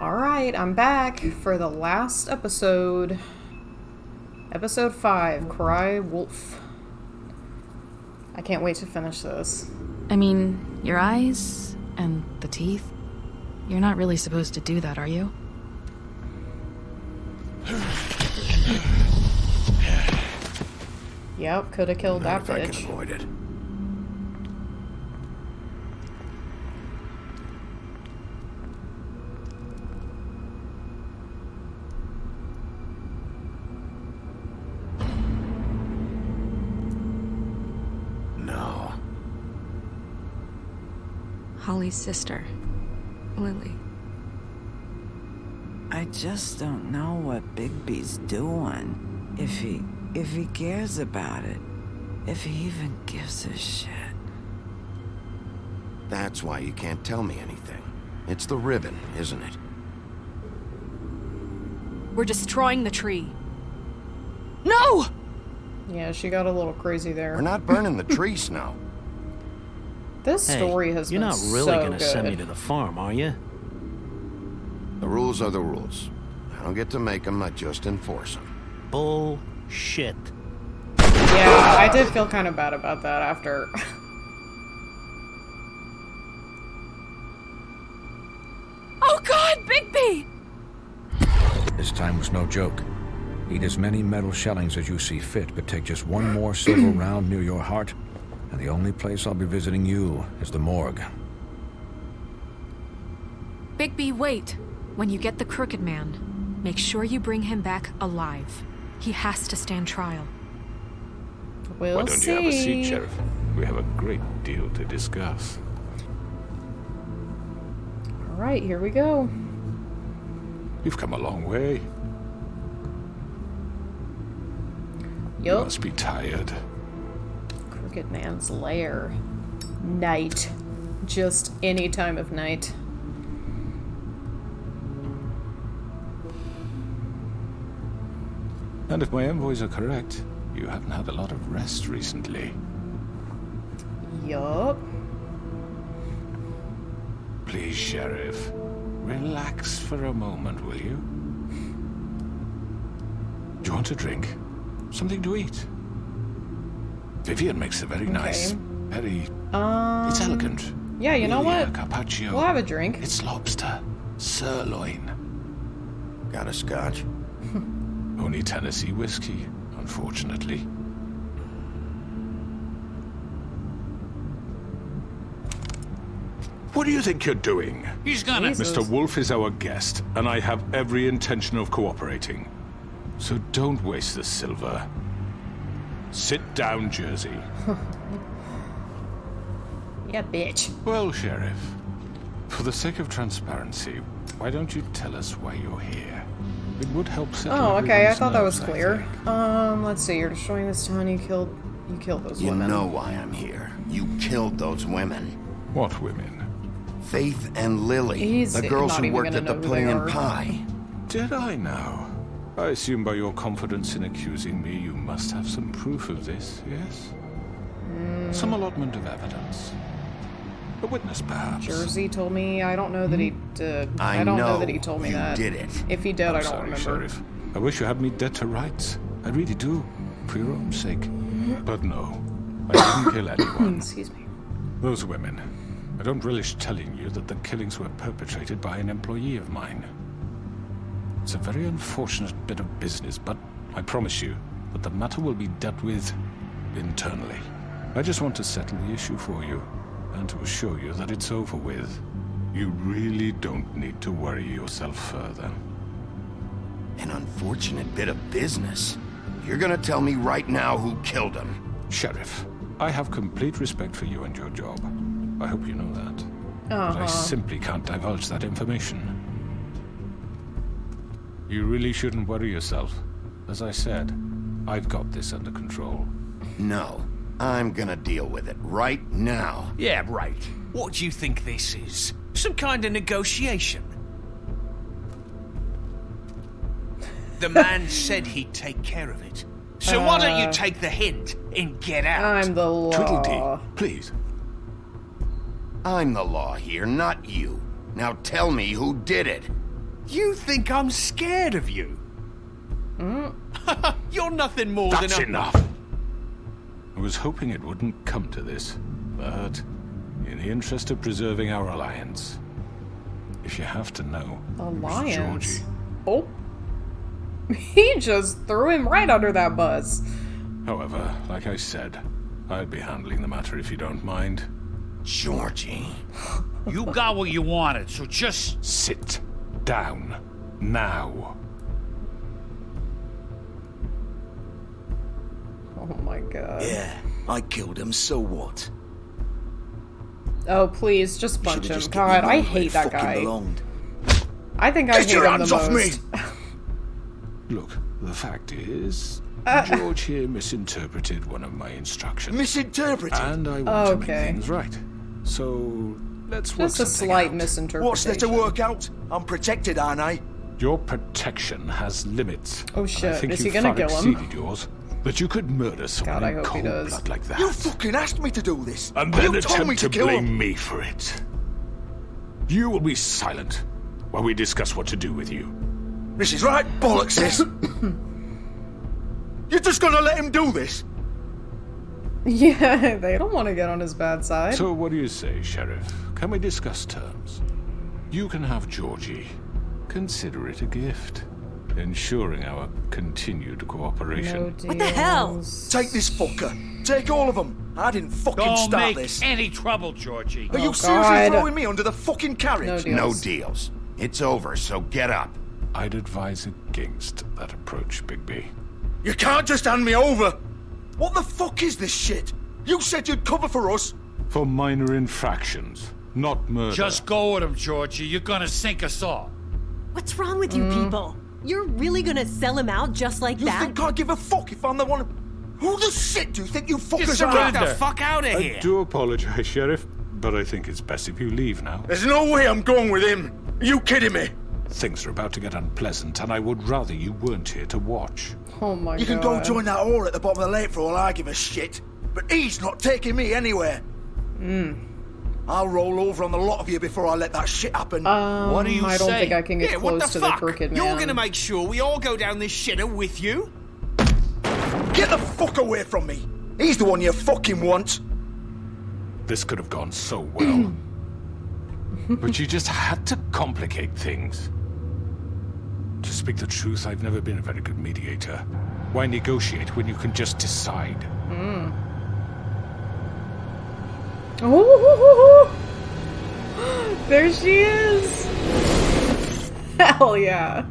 Alright, I'm back for the last episode. Episode 5, Cry Wolf. I can't wait to finish this. I mean, your eyes and the teeth. You're not really supposed to do that, are you? Yep, could have killed that If I bitch. can avoid it. No. Holly's sister, Lily. I just don't know what Bigby's doing. If he cares about it. If he even gives a shit. That's why you can't tell me anything. It's the ribbon, isn't it? We're destroying the tree. No! Yeah, she got a little crazy there. We're not burning the tree, Snow. This story has you're been not really so gonna good. send me to the farm, are you? The rules are the rules. I don't get to make them, I just enforce them. Bullshit. Yeah, I did feel kind of bad about that after. Oh God, Bigby! This time was no joke. Eat as many metal shellings as you see fit, but take just one more silver round near your heart, and the only place I'll be visiting you is the morgue. Bigby, wait. When you get the Crooked Man, make sure you bring him back alive. He has to stand trial. We'll Why don't see. you have a seat, Sheriff? We have a great deal to discuss. Alright, here we go. You've come a long way. You Yup. must be tired. Crooked Man's lair. Night. Just any time of night. And if my envoys are correct, you haven't had a lot of rest recently. Yup. Please, Sheriff, relax for a moment, will you? Do you want a drink? Something to eat? Vivian makes a very nice, very... it's elegant. Yeah, you know Really, what? Carpaccio. We'll have a drink. It's lobster. Sirloin. Got a scotch? Only Tennessee whiskey, unfortunately. What do you think you're doing? He's gonna... Jesus. Mr. Wolf is our guest, and I have every intention of cooperating. So don't waste the silver. Sit down, Jersey. Yeah, bitch. Well, Sheriff, for the sake of transparency, why don't you tell us why you're here? It would help settle Oh, okay, I everyone's thought that was nerves, I clear. think. Let's see, you're destroying this town, you killed those You women. know why I'm here. You killed those women. What women? Faith and Lily. He's the girls not who even worked gonna at the know who Pudding they and are. Pie. Did I now? I assume by your confidence in accusing me, you must have some proof of this, yes? Some allotment of evidence. A witness, perhaps. Jersey told me. I don't know that he did. I don't know know that he told me you that. did it. If he did, I'm I don't sorry, remember. Sheriff. I wish you had me dead to rights. I really do. For your own sake. But no. I didn't kill anyone. Excuse me. Those women. I don't relish telling you that the killings were perpetrated by an employee of mine. It's a very unfortunate bit of business, but I promise you that the matter will be dealt with internally. I just want to settle the issue for you, and to assure you that it's over with. You really don't need to worry yourself further. An unfortunate bit of business. You're gonna tell me right now who killed him. Sheriff, I have complete respect for you and your job. I hope you know that. But I simply can't divulge that information. You really shouldn't worry yourself. As I said, I've got this under control. No. I'm gonna deal with it right now. Yeah, right. What do you think this is? Some kind of negotiation? The man said he'd take care of it. So why don't you take the hint and get out? I'm the law. Tweedledee, please. I'm the law here, not you. Now tell me who did it. You think I'm scared of you? You're nothing more That's than a... enough. I was hoping it wouldn't come to this, but in the interest of preserving our alliance, if you have to know, Alliance? Georgie. Oh. He just threw him right under that bus. However, like I said, I'd be handling the matter if you don't mind. Georgie. You got what you wanted, so just... Sit down now. Oh my god. Yeah, I killed him, so what? Oh, please, just punch him. Should've just God, given I me where hate it that fucking guy. belonged. I think I hate Get your him the hands off me! most. Look, the fact is, George here misinterpreted one of my instructions. Misinterpreted? And I want to make Okay. things right. So, let's work Just a something slight out. misinterpretation. What's there to work out? I'm protected, aren't I? Your protection has limits. Oh and I shit, think is you he gonna far kill him? exceeded yours. But you could murder someone God, I in hope he cold does. blood like that. You fucking asked me to do this. And then you told me attempt to to kill blame him. me for it. You will be silent while we discuss what to do with you. This is right bollocks, this. You're just gonna let him do this? Yeah, they don't want to get on his bad side. So what do you say, Sheriff? Can we discuss terms? You can have Georgie. Consider it a gift, ensuring our continued cooperation. No deals. What the hell? Take this fucker. Take all of them. I didn't fucking Don't start make this. any trouble, Georgie. Are you Oh, seriously God. throwing me under the fucking carriage? No deals. No deals. It's over, so get up. I'd advise against that approach, Bigby. You can't just hand me over. What the fuck is this shit? You said you'd cover for us. For minor infractions, not murder. Just go with him, Georgie. You're gonna sink us all. What's wrong with you people? You're really gonna sell him out just like You that? think I give a fuck if I'm the one? Who the shit do you think you fuckers Get are? the fuck out of I here. do apologize, Sheriff, but I think it's best if you leave now. There's no way I'm going with him. Are you kidding me? Things are about to get unpleasant, and I would rather you weren't here to watch. Oh my god. You can go join that whore at the bottom of the lake for all I give a shit. But he's not taking me anywhere. I'll roll over on the lot of you before I let that shit happen. What do you I don't say? think I can get Yeah, what close the to fuck? the crooked man. You're gonna make sure we all go down this shitter with you? Get the fuck away from me. He's the one you fucking want. This could have gone so well. But you just had to complicate things. To speak the truth, I've never been a very good mediator. Why negotiate when you can just decide? Oh, there she is. Hell yeah.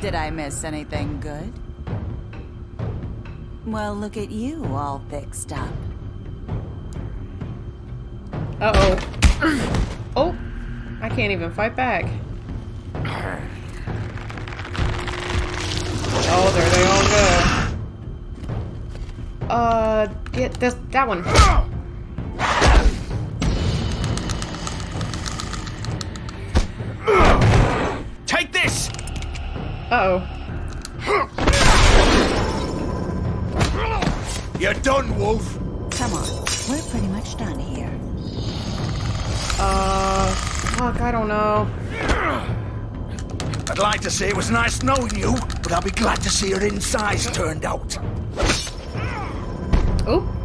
Did I miss anything good? Well, look at you all fixed up. Uh-oh. Oh, I can't even fight back. Oh, there they all go. Get this, that one. Take this! Uh-oh. You're done, Wolf. Come on, we're pretty much done here. Fuck, I don't know. I'd like to say it was nice knowing you, but I'll be glad to see your insides turned out. Oh.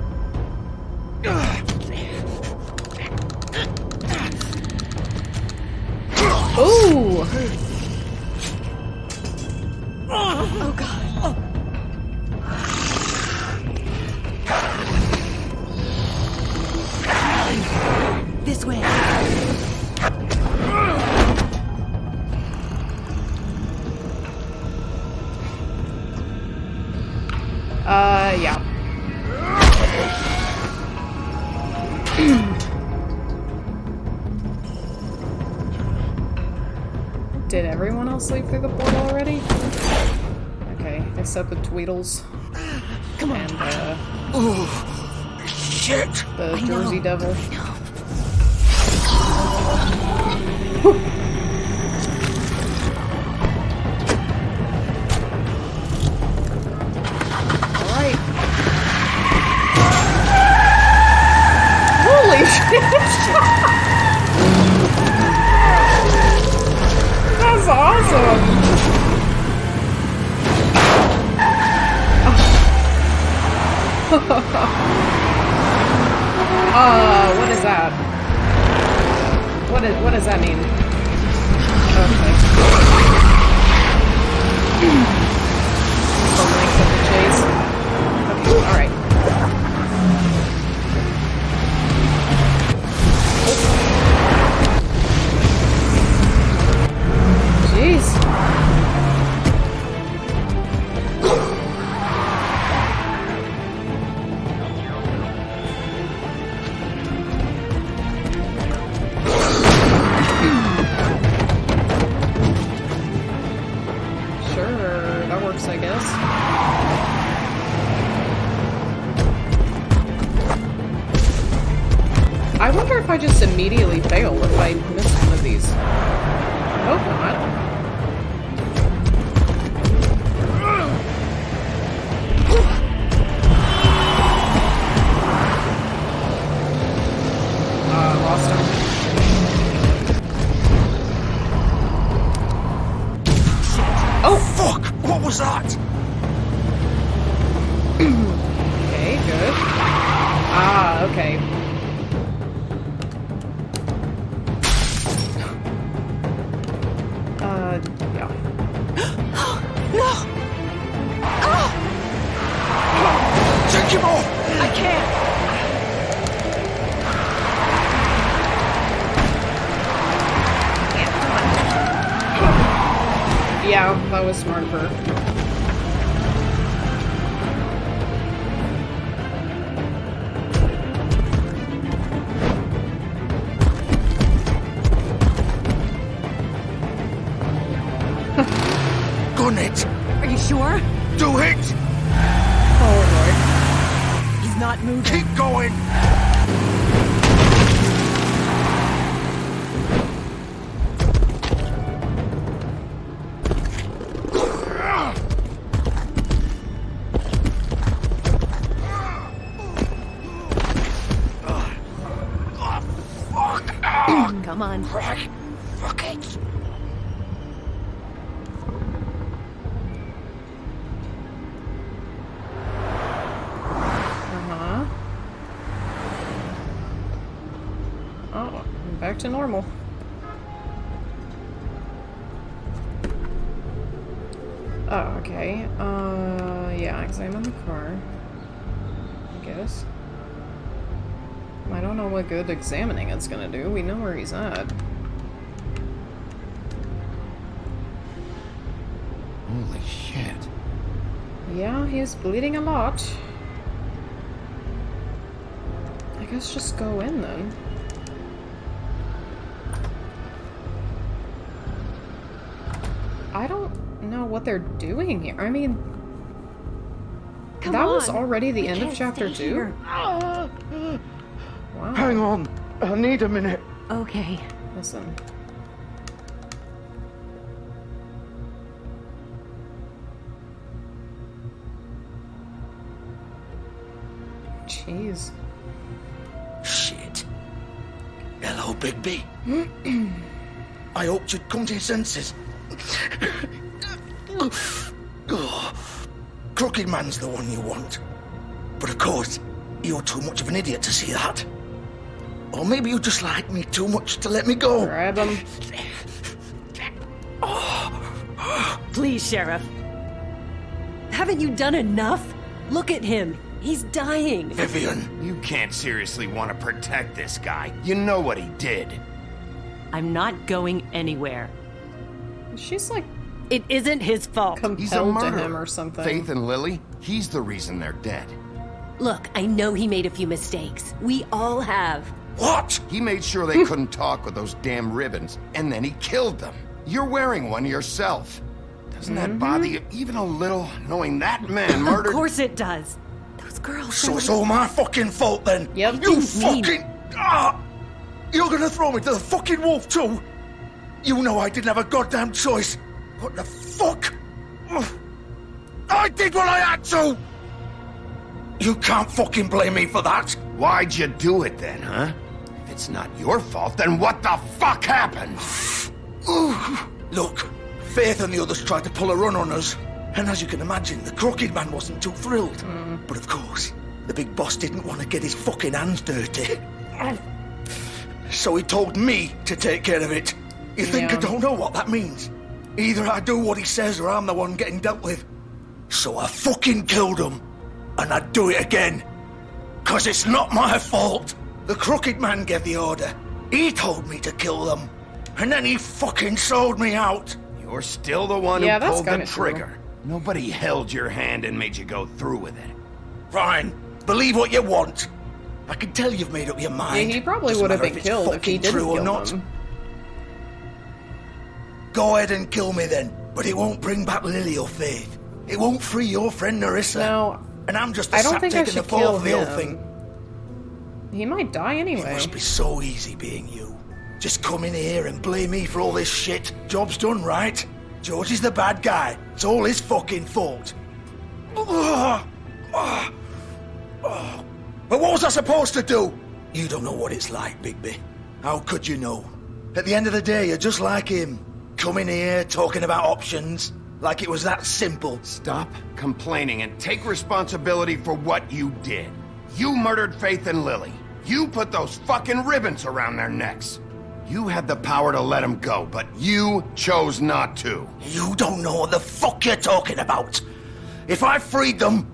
Ooh. Oh god. This way. Yeah. Did everyone else leave through the portal already? Okay, except the Tweedles. Come on. And, Oh, shit. the I know. Jersey Devil. Alright. Holy shit! What is that? What does that mean? Okay. The length of the chase. Okay, alright. Jeez. Sure, that works, I guess. I wonder if I just immediately fail if I miss one of these. I hope not. Lost him. Oh, fuck! What was that? Okay, good. Ah, okay. Yeah. No! Oh! Take him off! I can't! Yeah, that was smart of her. Gun it! Are you sure? Do it! Oh, He's not moving. Keep going! Come on. Fuck it! Uh-huh. Oh, I'm back to normal. Oh, okay. Yeah, examine the car. I guess. I don't know what good examining it's gonna do. We know where he's at. Holy shit. Yeah, he's bleeding a lot. I guess just go in then. I don't know what they're doing here. I mean, that was already the end of chapter 2? Wow. Hang on. I need a minute. Okay. Listen. Jeez. Shit. Hello, Bigby. I hoped you'd come to your senses. Crooked Man's the one you want. But of course, you're too much of an idiot to see that. Or maybe you just like me too much to let me go. Grab him. Please, Sheriff. Haven't you done enough? Look at him. He's dying. Vivian. You can't seriously want to protect this guy. You know what he did. I'm not going anywhere. She's like... It isn't his fault. He's a compelled to murderer. him or something. Faith and Lily, he's the reason they're dead. Look, I know he made a few mistakes. We all have. What? He made sure they couldn't talk with those damn ribbons, and then he killed them. You're wearing one yourself. Doesn't that bother you even a little, knowing that man murdered... Of course it does. Those girls... So it's all my fucking fault then? Yep. You fucking... You're gonna throw me to the fucking wolf too? You know I didn't have a goddamn choice. What the fuck? I did what I had to! You can't fucking blame me for that. Why'd you do it then, huh? If it's not your fault, then what the fuck happened? Look, Faith and the others tried to pull a run on us. And as you can imagine, the Crooked Man wasn't too thrilled. But of course, The big boss didn't want to get his fucking hands dirty. So he told me to take care of it. You think I don't know what that means? Either I do what he says or I'm the one getting dealt with. So I fucking killed him. And I'd do it again. 'Cause it's not my fault. The crooked man gave the order. He told me to kill them. And then he fucking sold me out. You're still the one Yeah, who that's pulled the kinda trigger. true. Nobody held your hand and made you go through with it. Fine. Believe what you want. I can tell you've made up your mind. Yeah, he probably Doesn't would have matter been if it's killed if he fucking didn't true or kill not. them. Go ahead and kill me then, but it won't bring back Lily or Faith. It won't free your friend Narissa. No, and I'm just a I don't sap think I taking the should fall kill for the whole him. thing. He might die anyway. It must be so easy being you. Just come in here and blame me for all this shit. Job's done, right? George is the bad guy. It's all his fucking fault. But what was I supposed to do? You don't know what it's like, Bigby. How could you know? At the end of the day, you're just like him. Coming here, talking about options, like it was that simple. Stop complaining and take responsibility for what you did. You murdered Faith and Lily. You put those fucking ribbons around their necks. You had the power to let them go, but you chose not to. You don't know what the fuck you're talking about. If I freed them,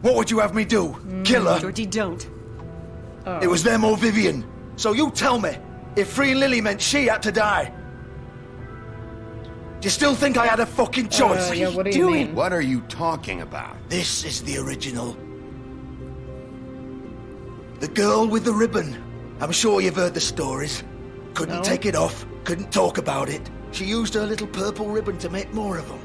what would you have me do? Kill her? Georgie, don't. It was them or Vivian. So you tell me, if freeing Lily meant she had to die, do you still think I had a fucking choice? Yeah, what do you mean? What are you talking about? This is the original. The girl with the ribbon. I'm sure you've heard the stories. Couldn't take it off, couldn't talk about it. She used her little purple ribbon to make more of them.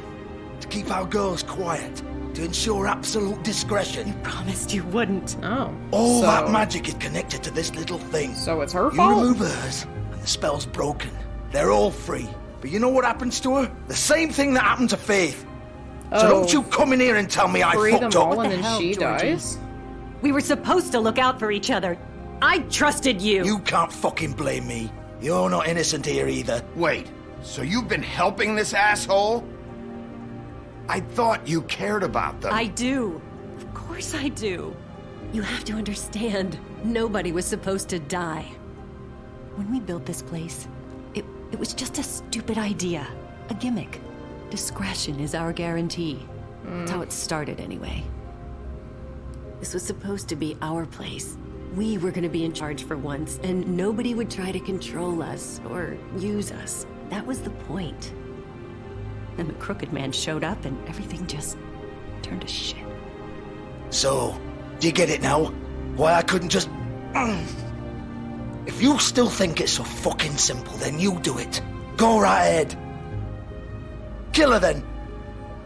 To keep our girls quiet. To ensure absolute discretion. Promised you wouldn't. Oh. All that magic is connected to this little thing. So it's her You fault? remove hers, and the spell's broken. They're all free. But you know what happens to her? The same thing that happened to Faith. So don't you come in here and tell me I Free fucked them up. all and then hell, she Georgie? dies? We were supposed to look out for each other. I trusted you. You can't fucking blame me. You're not innocent here either. Wait, so you've been helping this asshole? I thought you cared about them. I do. Of course I do. You have to understand, nobody was supposed to die. When we built this place, it was just a stupid idea. A gimmick. Discretion is our guarantee. That's how it started anyway. This was supposed to be our place. We were gonna be in charge for once, and nobody would try to control us or use us. That was the point. Then the crooked man showed up and everything just turned to shit. So, do you get it now? Why I couldn't just... If you still think it's so fucking simple, then you do it. Go right ahead. Kill her then.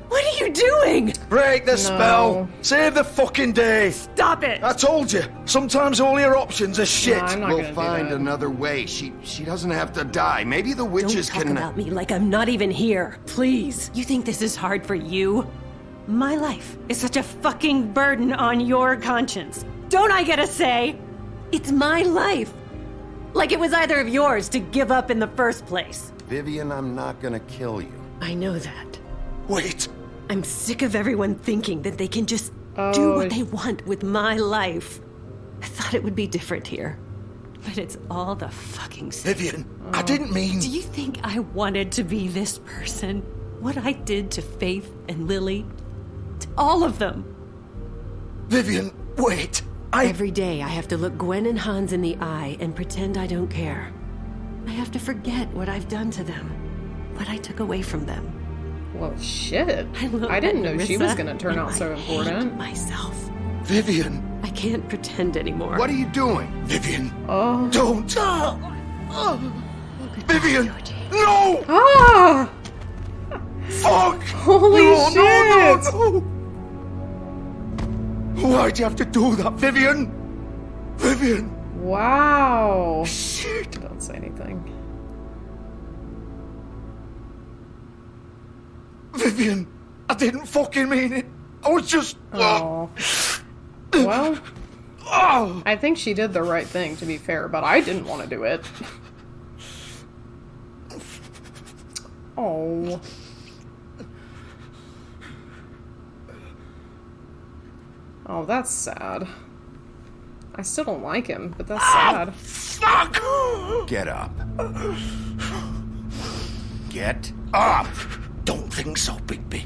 What are you doing? Break the spell. Save the fucking day. Stop it. I told you. Sometimes all your options are shit. No, I'm not We'll gonna do find that. another way. She doesn't have to die. Maybe the witches Don't talk can... about me like I'm not even here. Please. You think this is hard for you? My life is such a fucking burden on your conscience. Don't I get a say? It's my life. Like it was either of yours to give up in the first place. Vivian, I'm not gonna kill you. I know that. Wait. I'm sick of everyone thinking that they can just do what they want with my life. I thought it would be different here. But it's all the fucking same. Vivian, I didn't mean... Do you think I wanted to be this person? What I did to Faith and Lily? To all of them? Vivian, wait. Every day I have to look Gwen and Hans in the eye and pretend I don't care. I have to forget what I've done to them. What I took away from them. Well, shit. I didn't know she was gonna turn out so important. Myself. Vivian. I can't pretend anymore. What are you doing? Vivian. Oh. Don't. Vivian. No. Ah! Fuck. Holy shit. No. Why'd you have to do that, Vivian? Vivian. Wow. Shit. Don't say anything. Vivian, I didn't fucking mean it. I was just... Oh. Well, I think she did the right thing, to be fair, but I didn't want to do it. Oh. Oh, that's sad. I still don't like him, but that's sad. Fuck! Get up. Get up! Don't think so, Bigby.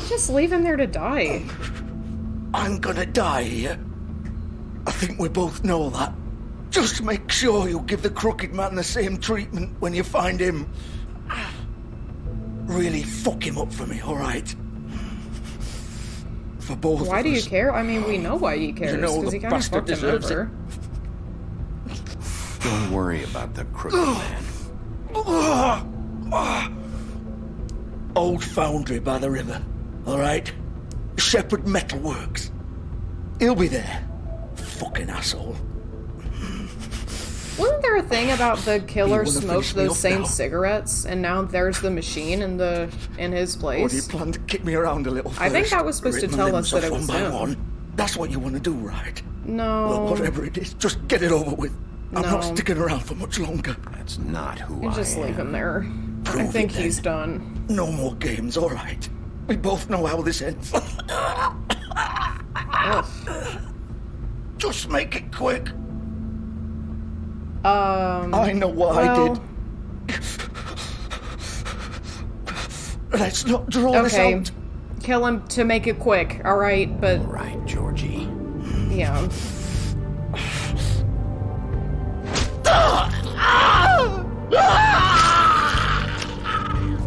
Just leave him there to die. I'm gonna die here. I think we both know that. Just make sure you give the crooked man the same treatment when you find him. Really fuck him up for me, alright? For both of us. Why do you care? I mean, we know why he cares, You know because the he kind of bastard fucked him deserves over. Don't worry about the crooked man. Old foundry by the river, alright? Shepherd Metalworks. He'll be there. Fucking asshole. Wasn't there a thing about the killer You wanna smoked finish me those off same now? cigarettes, and now there's the machine in his place? Or do you plan to kick me around a little first? I think that was supposed to Rip my tell limbs us that off it was one by him. one. That's what you want to do, right? No. Well, whatever it is, just get it over with. I'm No. not sticking around for much longer. That's not who You I just leave am. him there. I Prove think it, then. he's done. No more games, all right? We both know how this ends. Just make it quick. I know what I did. Let's not draw this Okay. out. Kill him to make it quick, alright? But... Right, Georgie. Yeah.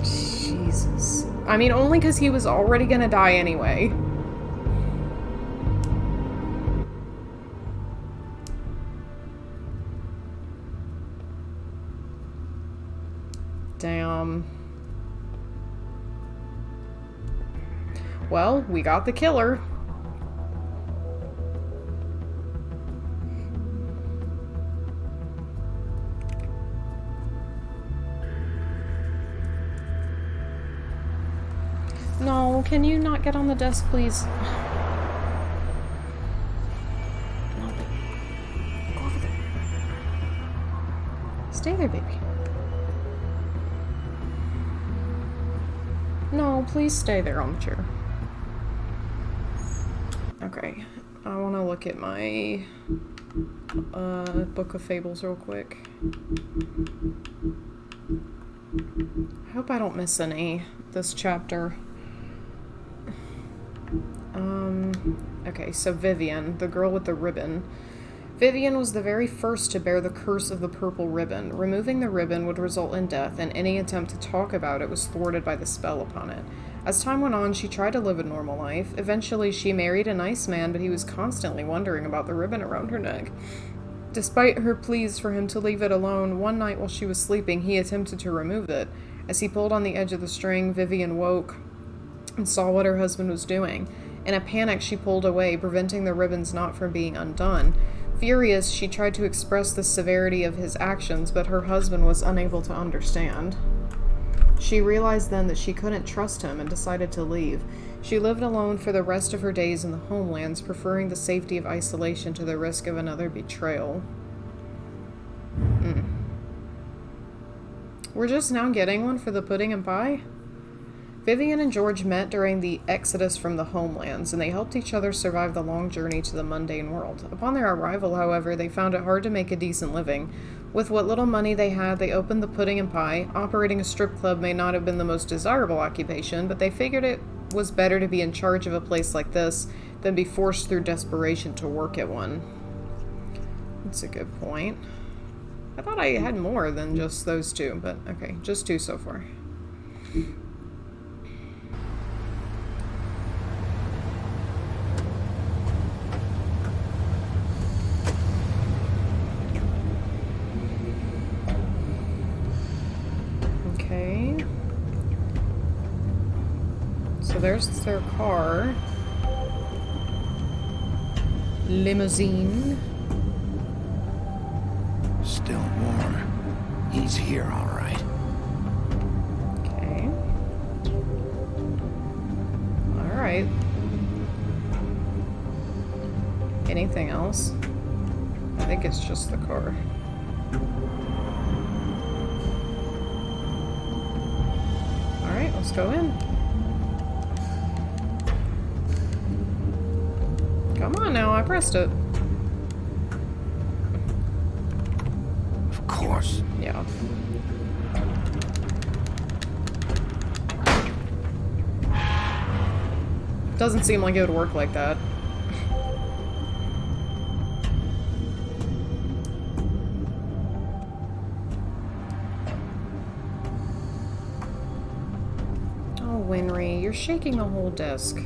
Jesus. I mean, only because he was already gonna die anyway. Damn. Well, we got the killer. No, can you not get on the desk, please? No. Go over there. Stay there, baby. No, please stay there on the chair. Okay, I want to look at my Book of Fables real quick. I hope I don't miss any this chapter. Okay, so Vivian, the girl with the ribbon. Vivian was the very first to bear the curse of the purple ribbon. Removing the ribbon would result in death, and any attempt to talk about it was thwarted by the spell upon it. As time went on, she tried to live a normal life. Eventually, she married a nice man, but he was constantly wondering about the ribbon around her neck. Despite her pleas for him to leave it alone, one night while she was sleeping, he attempted to remove it. As he pulled on the edge of the string, Vivian woke and saw what her husband was doing. In a panic, she pulled away, preventing the ribbon's knot from being undone. Furious, she tried to express the severity of his actions, but her husband was unable to understand. She realized then that she couldn't trust him and decided to leave. She lived alone for the rest of her days in the homelands, preferring the safety of isolation to the risk of another betrayal. We're just now getting one for the pudding and pie? Vivian and George met during the exodus from the homelands, and they helped each other survive the long journey to the mundane world. Upon their arrival, however, they found it hard to make a decent living. With what little money they had, they opened the pudding and pie. Operating a strip club may not have been the most desirable occupation, but they figured it was better to be in charge of a place like this than be forced through desperation to work at one. That's a good point. I thought I had more than just those two, but okay, just two so far. Okay. So there's their car. Limousine. Still warm. He's here, all right. Okay. All right. Anything else? I think it's just the car. All right, let's go in. Come on now, I pressed it. Of course. Yeah. Doesn't seem like it would work like that. Oh, Winry, you're shaking the whole desk.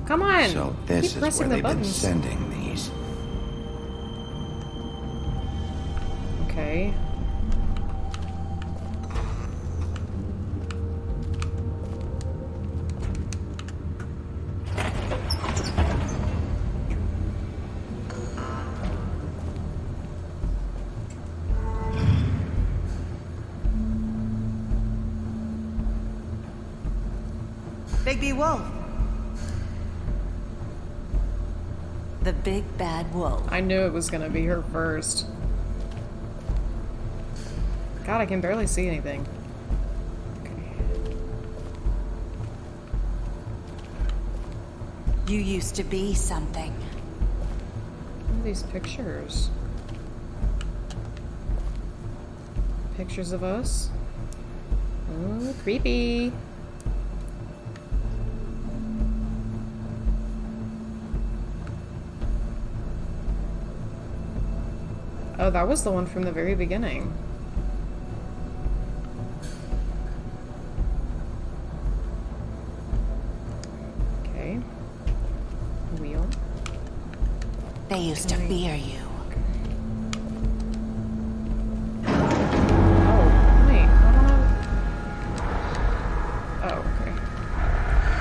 Come on! So this Keep is where pressing the they've been buttons. sending these. Okay. Bigby Wolf. The big bad wolf. I knew it was gonna be her first. God, I can barely see anything. You used to be something. What are these pictures? Pictures of us? Oh, creepy. Oh, that was the one from the very beginning. Okay. Wheel. They used to fear you. Oh, wait. Oh, okay.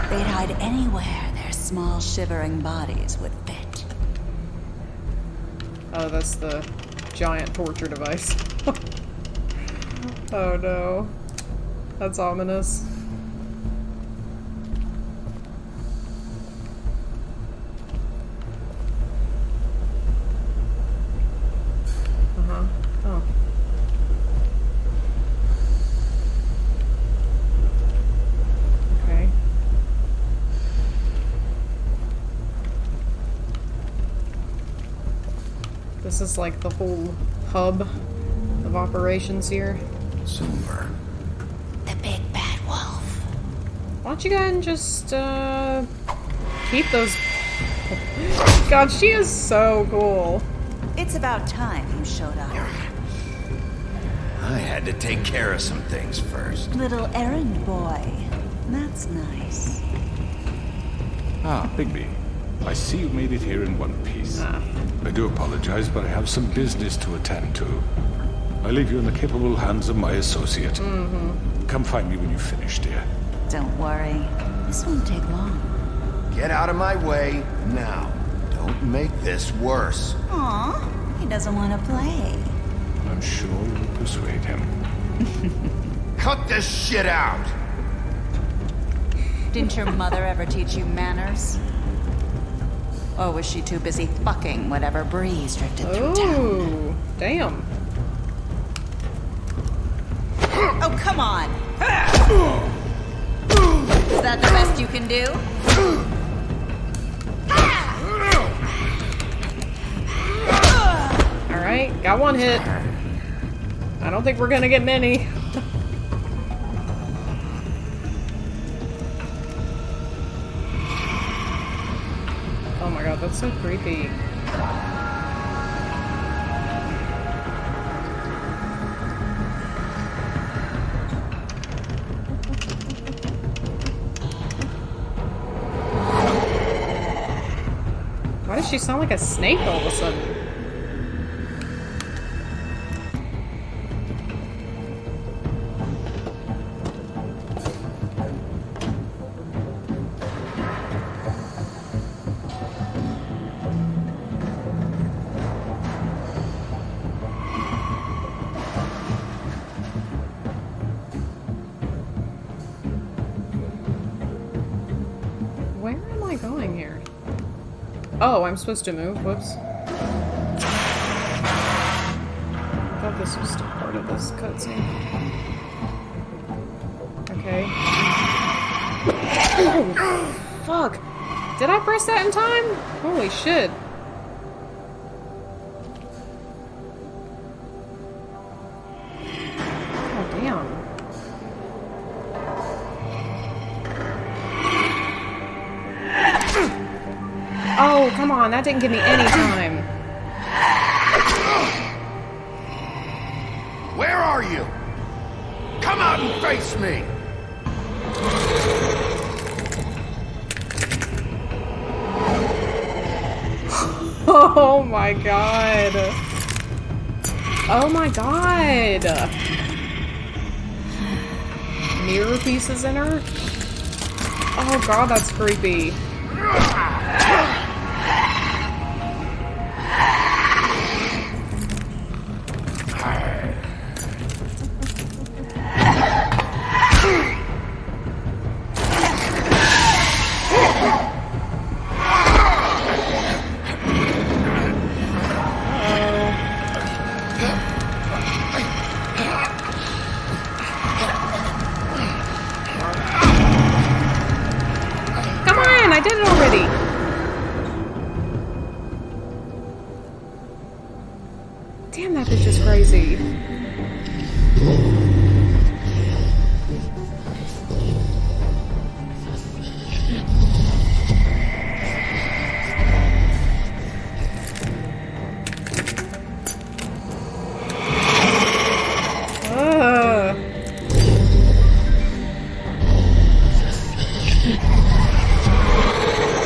They'd hide anywhere their small shivering bodies would fit. Oh, that's the giant torture device. Oh no. That's ominous. Uh-huh. Oh. Okay. This is like the whole hub of operations here. Silver. The big bad wolf. Why don't you go ahead and just, keep those... God, she is so cool. It's about time you showed up. I had to take care of some things first. Little errand boy. That's nice. Ah, Bigby. I see you made it here in one piece. Ah. I do apologize, but I have some business to attend to. I leave you in the capable hands of my associate. Come find me when you finish, dear. Don't worry. This won't take long. Get out of my way now. Don't make this worse. Aw, he doesn't want to play. I'm sure you'll persuade him. Cut this shit out! Didn't your mother ever teach you manners? Or was she too busy fucking whatever breeze drifted through town? Ooh, damn. Oh, come on! Is that the best you can do? Alright, got one hit. I don't think we're gonna get many. Oh my god, that's so creepy. Why does she sound like a snake all of a sudden? Where am I going here? Oh, I'm supposed to move? Whoops. I thought this was still part of this cutscene. Oh, fuck. Did I press that in time? Holy shit. Oh, damn. Oh, come on. That didn't give me any time. Where are you? Come out and face me! Oh my god. Oh my god. Mirror pieces in her? Oh god, that's creepy. I did it already! Damn, that bitch is crazy.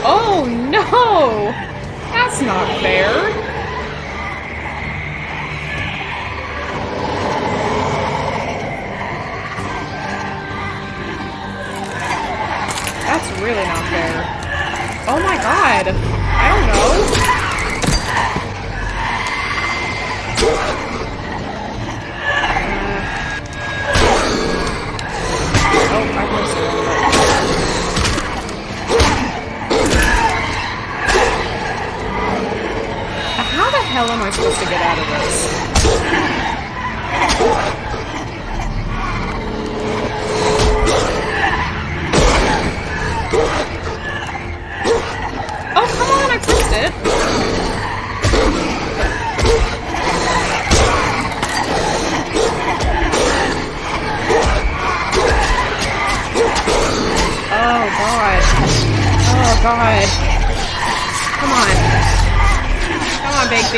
Oh no! That's not fair! That's really not fair. Oh my god! I don't know! Oh, I pressed the wrong button. How the hell am I supposed to get out of this? Oh, come on, I pressed it. Oh, God. Oh, God. Come on. Come on, Big B.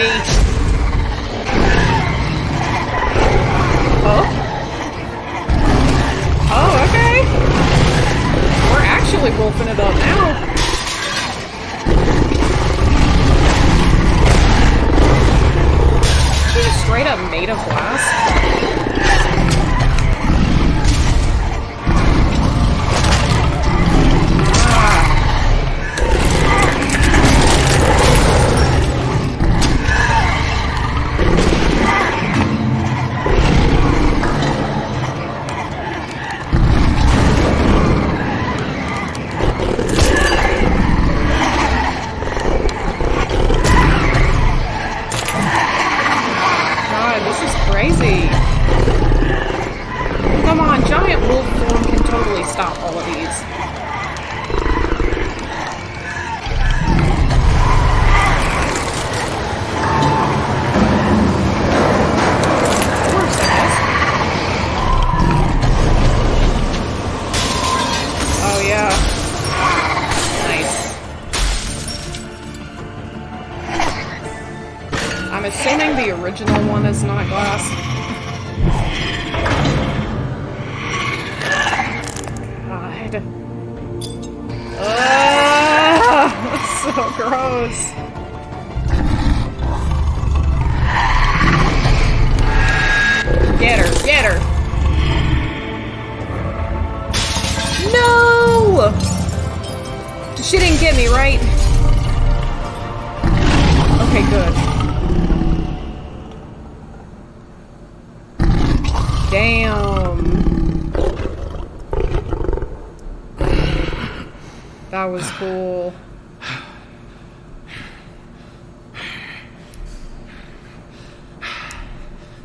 Oh? Oh, okay. We're actually wolfing it up now. She just straight up made of glass. Crazy. Come on, giant wolf form can totally stop all of these. Of course, I guess. Oh yeah. Nice. I'm assuming the original one is not glass. God. That's so gross. Get her, get her. No! She didn't get me, right? Okay, good. Damn. That was cool.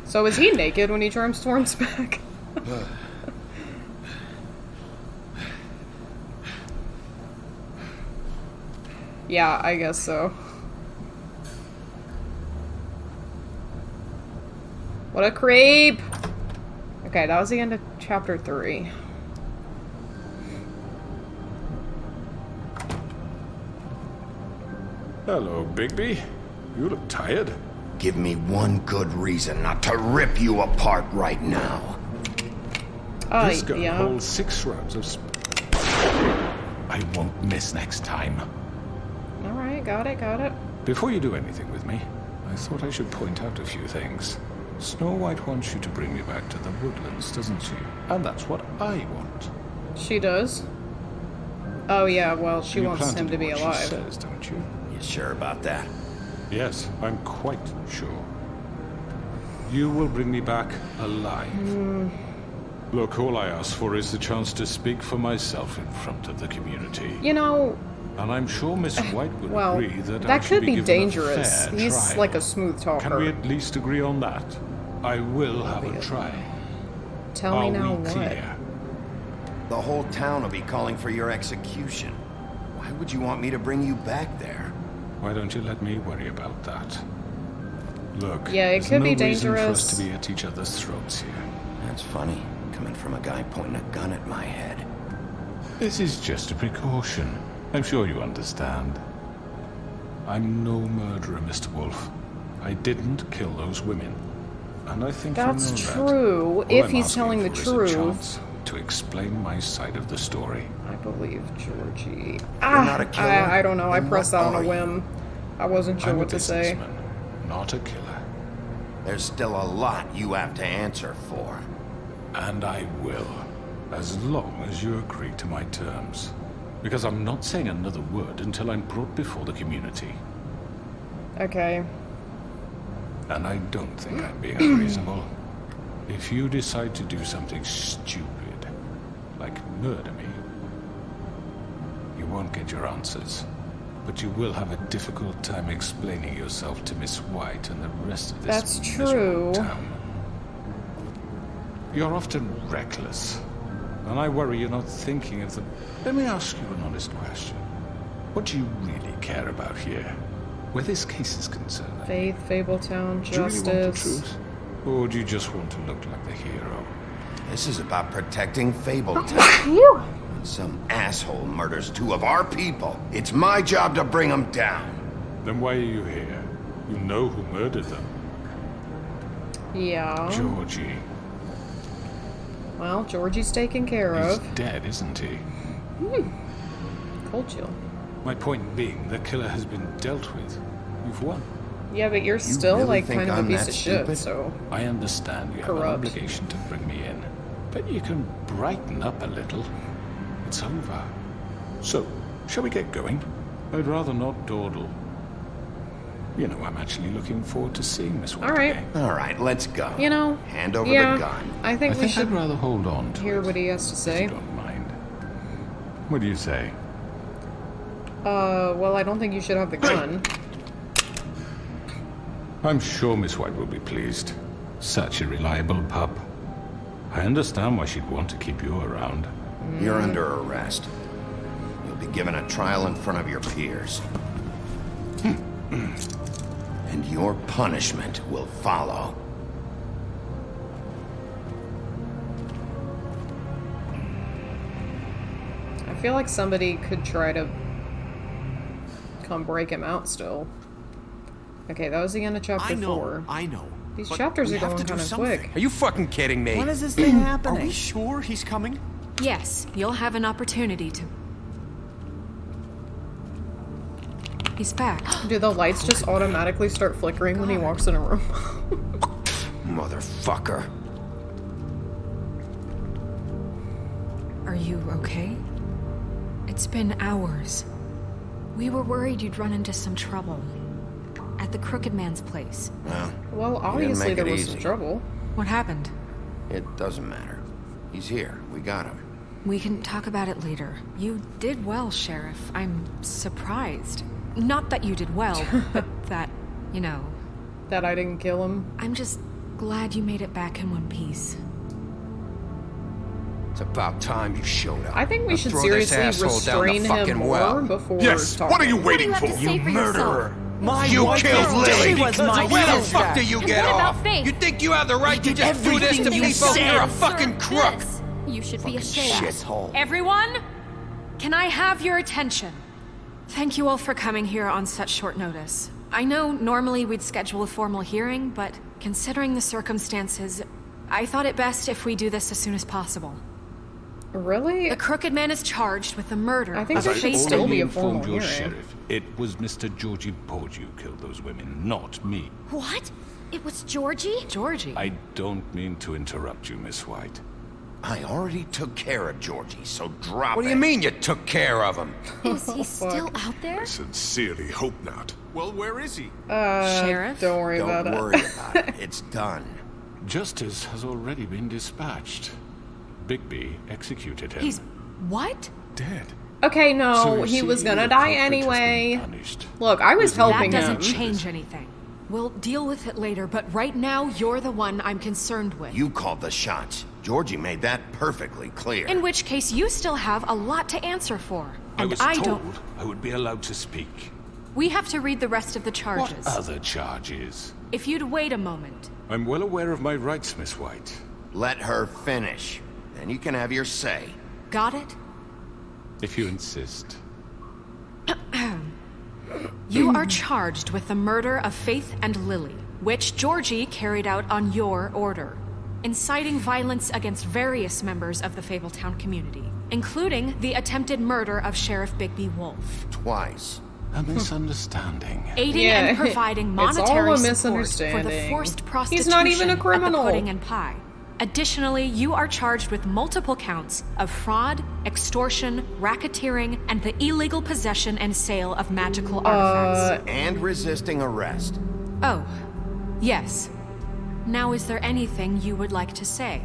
So is he naked when he transforms back? Yeah, I guess so. What a creep! Okay, that was the end of chapter 3. Hello, Bigby. You look tired. Give me one good reason not to rip you apart right now. This gun yeah. holds 6 rounds of I won't miss next time. Alright, got it. Before you do anything with me, I thought I should point out a few things. Snow White wants you to bring me back to the woodlands, doesn't she? And that's what I want. She does? Oh yeah, well, she wants him to be alive. She says, don't you? You sure about that? Yes, I'm quite sure. You will bring me back alive. Look, all I ask for is the chance to speak for myself in front of the community. You know... And I'm sure Miss White would well, agree that I that should could be given dangerous. a fair He's trial. like a smooth talker. Can we at least agree on that? I will have a try. Tell me now we what? clear? The whole town will be calling for your execution. Why would you want me to bring you back there? Why don't you let me worry about that? Look, Yeah, it there's could no be reason for us dangerous. to be at each other's throats here. That's funny, coming from a guy pointing a gun at my head. This is just a precaution. I'm sure you understand. I'm no murderer, Mr. Wolf. I didn't kill those women. And I think That's you know true, that. if All I'm he's asking telling the for is a truth. chance to explain my side of the story. I believe Georgie. not a killer? I don't know. I Then pressed what that on are a you? whim. I wasn't sure I'm what a to say. businessman, not a killer. There's still a lot you have to answer for. And I will, as long as you agree to my terms. Because I'm not saying another word until I'm brought before the community. Okay. And I don't think I'm being unreasonable. If you decide to do something stupid, like murder me, you won't get your answers. But you will have a difficult time explaining yourself to Miss White and the rest of this That's miserable true. town. You're often reckless, and I worry you're not thinking of the... Let me ask you an honest question. What do you really care about here, where this case is concerned? Faith, Fabletown, Do you really want the justice. truth? Or do you just want to look like the hero? This is about protecting Fabletown. When some asshole murders 2 of our people, it's my job to bring them down. Then why are you here? You know who murdered them. Yeah. Georgie. Well, Georgie's taken care He's of. dead, isn't he? Cold chill. My point being, the killer has been dealt with. You've won. Yeah, but you're still really like think kind of a I'm piece that of shit, stupid? so... I understand you have an Corrupt. obligation to bring me in. But you can brighten up a little. It's over. So, shall we get going? I'd rather not dawdle. You know, I'm actually looking forward to seeing Miss White Alright. again. All right, let's go. You know, Hand over yeah, the gun. I think we I'd should rather hold on to hear it, what he has to if say. you don't mind. What do you say? Well, I don't think you should have the gun. I'm sure Miss White will be pleased. Such a reliable pup. I understand why she'd want to keep you around. You're under arrest. You'll be given a trial in front of your peers. And your punishment will follow. I feel like somebody could try to come break him out still. Okay, that was the end of chapter 4. I know. These but chapters we are have going to do kind of something. quick. Are you fucking kidding me? When is this thing Are happening? we sure he's coming? Yes, you'll have an opportunity to... He's back. Do the lights just automatically start flickering when he walks in a room? Motherfucker. Are you okay? It's been hours. We were worried you'd run into some trouble. At the Crooked Man's place. Well, didn't obviously make there it was some easy. trouble. What happened? It doesn't matter. He's here. We got him. We can talk about it later. You did well, Sheriff. I'm surprised. Not that you did well, but that, you know... That I didn't kill him. I'm just glad you made it back in one piece. It's about time you showed up. I think we Now should throw this seriously asshole down the restrain him fucking more well. before Yes, talking. what are you waiting What do you for? have to say for murderer! yourself? You killed Lily! She was my Where the sister. fuck do you And get what about off? Faith? You think you have the right to just do this to You people? said You're a you fucking deserve crook! this. You should be ashamed. Shithole. Everyone, can I have your attention? Thank you all for coming here on such short notice. I know normally we'd schedule a formal hearing, but considering the circumstances, I thought it best if we do this as soon as possible. Really? The Crooked Man is charged with the murder I think of there As I should Faith still and be a informed formal your hearing. sheriff, it was Mr. Georgie Porge who killed those women, not me. What? It was Georgie? Georgie. I don't mean to interrupt you, Miss White. I already took care of Georgie, so drop it. What do you mean you took care of him? Is he still out there? Sincerely hope not. Well, where is he? Sheriff? Don't worry about Don't it. worry about it. It's done. Justice has already been dispatched. Bigby executed him. He's... what? dead. Okay, no, So he you was see, gonna the die culprit has been anyway. punished. Look, I was helping That him. doesn't change anything. We'll deal with it later, but right now, you're the one I'm concerned with. You called the shots. Georgie made that perfectly clear. In which case, you still have a lot to answer for. I And was I told don't... I would be allowed to speak. We have to read the rest of the charges. What other charges? If you'd wait a moment. I'm well aware of my rights, Miss White. Let her finish. Then you can have your say. Got it? If you insist. You are charged with the murder of Faith and Lily, which Georgie carried out on your order, inciting violence against various members of the Fabletown community, including the attempted murder of Sheriff Bigby Wolf. Twice. A misunderstanding. Aiding Yeah, and providing it's all a monetary support for the misunderstanding. forced prostitution He's not even a at the criminal. Pudding and Pie. Additionally, you are charged with multiple counts of fraud, extortion, racketeering, and the illegal possession and sale of magical artifacts. And resisting arrest. Oh, yes. Now, is there anything you would like to say?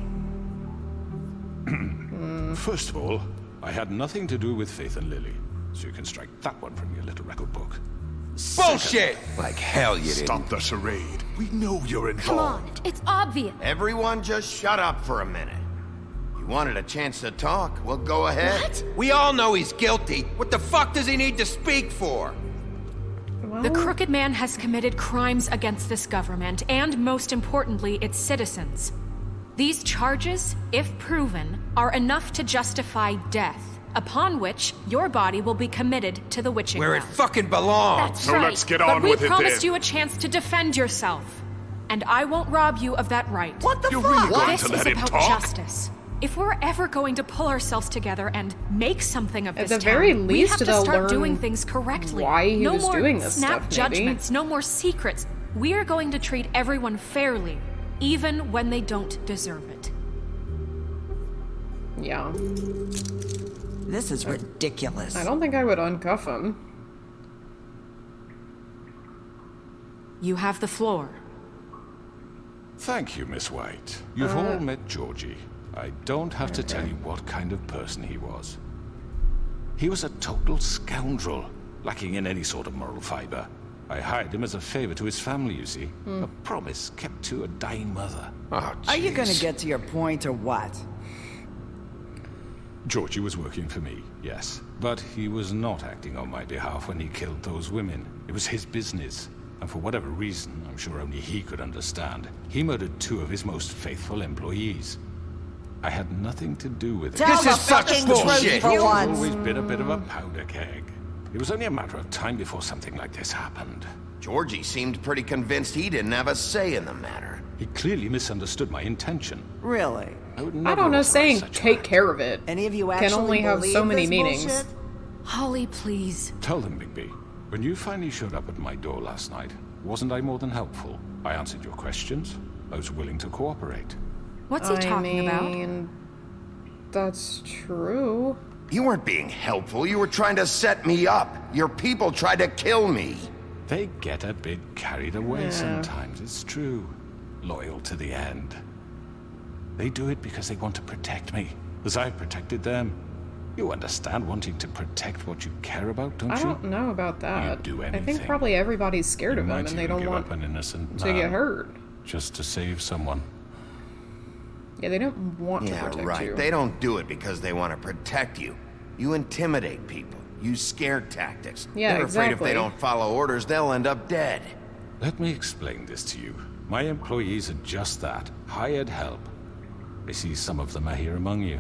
First of all, I had nothing to do with Faith and Lily, so you can strike that one from your little record book. Bullshit! Like hell you didn't. Stop the charade. We know you're Come on, involved. it's obvious. Everyone just shut up for a minute. You wanted a chance to talk? Well, go ahead. What? We all know he's guilty. What the fuck does he need to speak for? The Crooked Man has committed crimes against this government, and most importantly, its citizens. These charges, if proven, are enough to justify death, upon which your body will be committed to the witching Where it ground. fucking belongs. That's So right. let's get but on we with it promised then. you a chance to defend yourself, and I won't rob you of that right. What the You're fuck? really going This to is let him about talk? justice. If we're ever going to pull ourselves together and make something of At this the very town, we least, have to they'll start learn doing things correctly. why he no was more doing this snap stuff, maybe. judgments, no more secrets. We are going to treat everyone fairly, even when they don't deserve it. Yeah. This is ridiculous. I don't think I would uncuff him. You have the floor. Thank you, Miss White. You've all met Georgie. I don't have to tell you what kind of person he was. He was a total scoundrel, lacking in any sort of moral fiber. I hired him as a favor to his family, you see. A promise kept to a dying mother. Oh, Are you gonna jeez. get to your point or what? Georgie was working for me, yes. But he was not acting on my behalf when he killed those women. It was his business. And for whatever reason, I'm sure only he could understand, he murdered 2 of his most faithful employees. I had nothing to do with it. Tell This the is such fucking bullshit. truth for I've once. always been a bit of a powder keg. It was only a matter of time before something like this happened. Georgie seemed pretty convinced he didn't have a say in the matter. He clearly misunderstood my intention. Really? I would I never don't know, authorize saying such an take act. care of it Any of you can actually only have so believe many this meanings. bullshit? Holly, please. Tell them, Bigby. When you finally showed up at my door last night, wasn't I more than helpful? I answered your questions. I was willing to cooperate. What's he talking about? That's true. You weren't being helpful. You were trying to set me up. Your people tried to kill me. They get a bit carried away Yeah. sometimes, it's true. Loyal to the end. They do it because they want to protect me, as I've protected them. You understand wanting to protect what you care about, don't I you? don't know about that. You'd do I think anything. probably everybody's scared You of him might and they even don't give want up an innocent to man get hurt. just to save someone. Yeah, they don't want to protect Yeah, right. you. They don't do it because they want to protect you. You intimidate people. Use scare tactics. Yeah, They're afraid if exactly. they don't follow orders, they'll end up dead. Let me explain this to you. My employees are just that, hired help. I see some of them are here among you.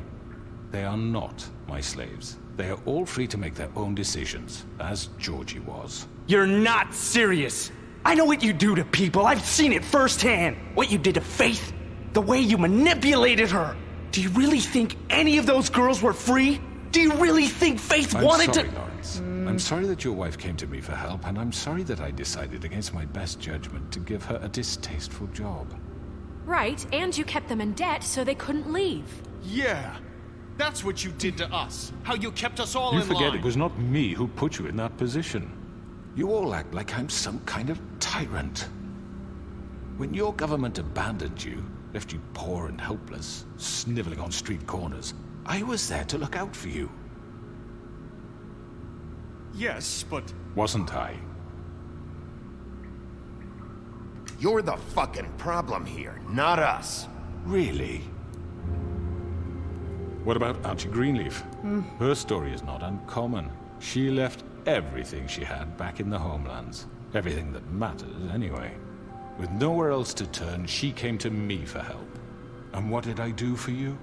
They are not my slaves. They are all free to make their own decisions, as Georgie was. You're not serious. I know what you do to people. I've seen it firsthand. What you did to Faith. The way you manipulated her. Do you really think any of those girls were free? Do you really think Faith wanted to... I'm sorry, Lawrence. I'm sorry that your wife came to me for help, and I'm sorry that I decided against my best judgment to give her a distasteful job. Right, and you kept them in debt so they couldn't leave. Yeah, that's what you did to us. How you kept us all You in forget line. it was not me who put you in that position. You all act like I'm some kind of tyrant. When your government abandoned you, left you poor and helpless, sniveling on street corners, I was there to look out for you. Yes, but... Wasn't I? You're the fucking problem here, not us. Really? What about Auntie Greenleaf? Her story is not uncommon. She left everything she had back in the homelands. Everything that mattered, anyway. With nowhere else to turn, she came to me for help. And what did I do for you?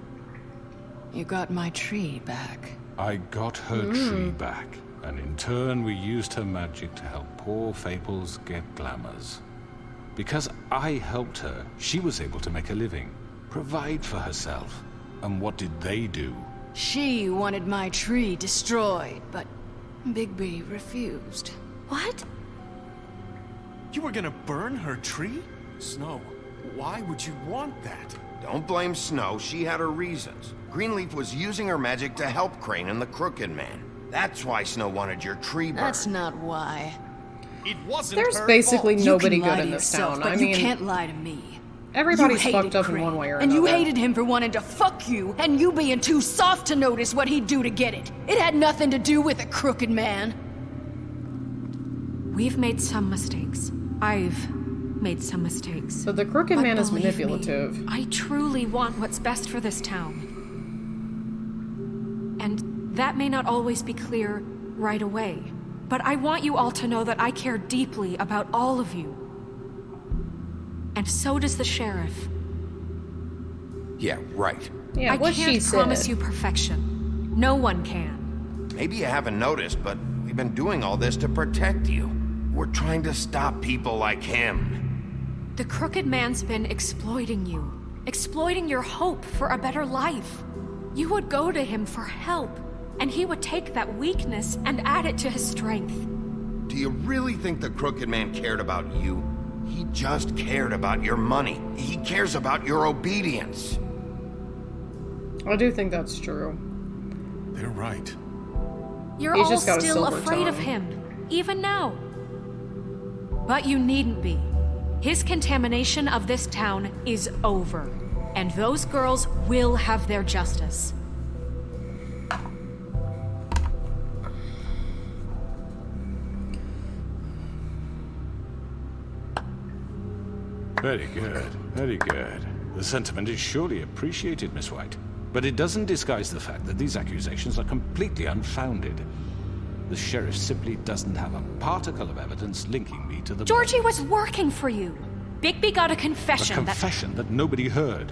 You got my tree back. I got her tree back. And in turn, we used her magic to help poor Fables get glamours. Because I helped her, she was able to make a living, provide for herself. And what did they do? She wanted my tree destroyed, but Bigby refused. What? You were gonna burn her tree? Snow, why would you want that? Don't blame Snow, she had her reasons. Greenleaf was using her magic to help Crane and the Crooked Man. That's why Snow wanted your tree burned. That's not why. It wasn't There's her basically fault. nobody You can lie good to in this yourself, town. but I you mean, can't lie to me. everybody's You hated fucked up in Crane, one way or and another. you hated him for wanting to fuck you, and you being too soft to notice what he'd do to get it. It had nothing to do with a crooked man. We've made some mistakes. I've made some mistakes. But the Crooked Man is believe me, manipulative. I truly want what's best for this town. And that may not always be clear right away. But I want you all to know that I care deeply about all of you. And so does the sheriff. Yeah, right. Yeah, I what she can't promise said. you perfection. No one can. Maybe you haven't noticed, but we've been doing all this to protect you. We're trying to stop people like him. The Crooked Man's been exploiting you. Exploiting your hope for a better life. You would go to him for help, and he would take that weakness and add it to his strength. Do you really think the Crooked Man cared about you? He just cared about your money. He cares about your obedience. I do think that's true. They're right. You're He's all just got a still silver afraid of tongue. him, even now. But you needn't be. His contamination of this town is over, and those girls will have their justice. Very good, very good. The sentiment is surely appreciated, Miss White. But it doesn't disguise the fact that these accusations are completely unfounded. The sheriff simply doesn't have a particle of evidence linking me to the... Georgie was working for you. Bigby got a confession A confession that nobody heard.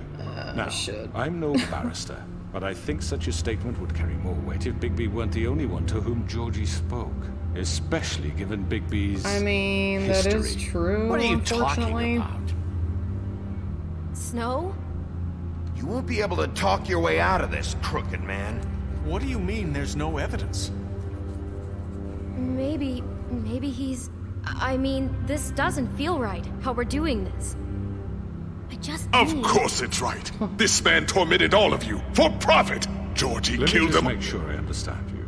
Now, I'm no barrister, but I think such a statement would carry more weight if Bigby weren't the only one to whom Georgie spoke. Especially given Bigby's I mean, history. that is true, What are you unfortunately. talking about? Snow? You won't be able to talk your way out of this, Crooked Man. What do you mean there's no evidence? Maybe he's... I mean, this doesn't feel right, how we're doing this. I just Of need... course it's right. This man tormented all of you for profit. Georgie Let killed me just them. make sure I understand you.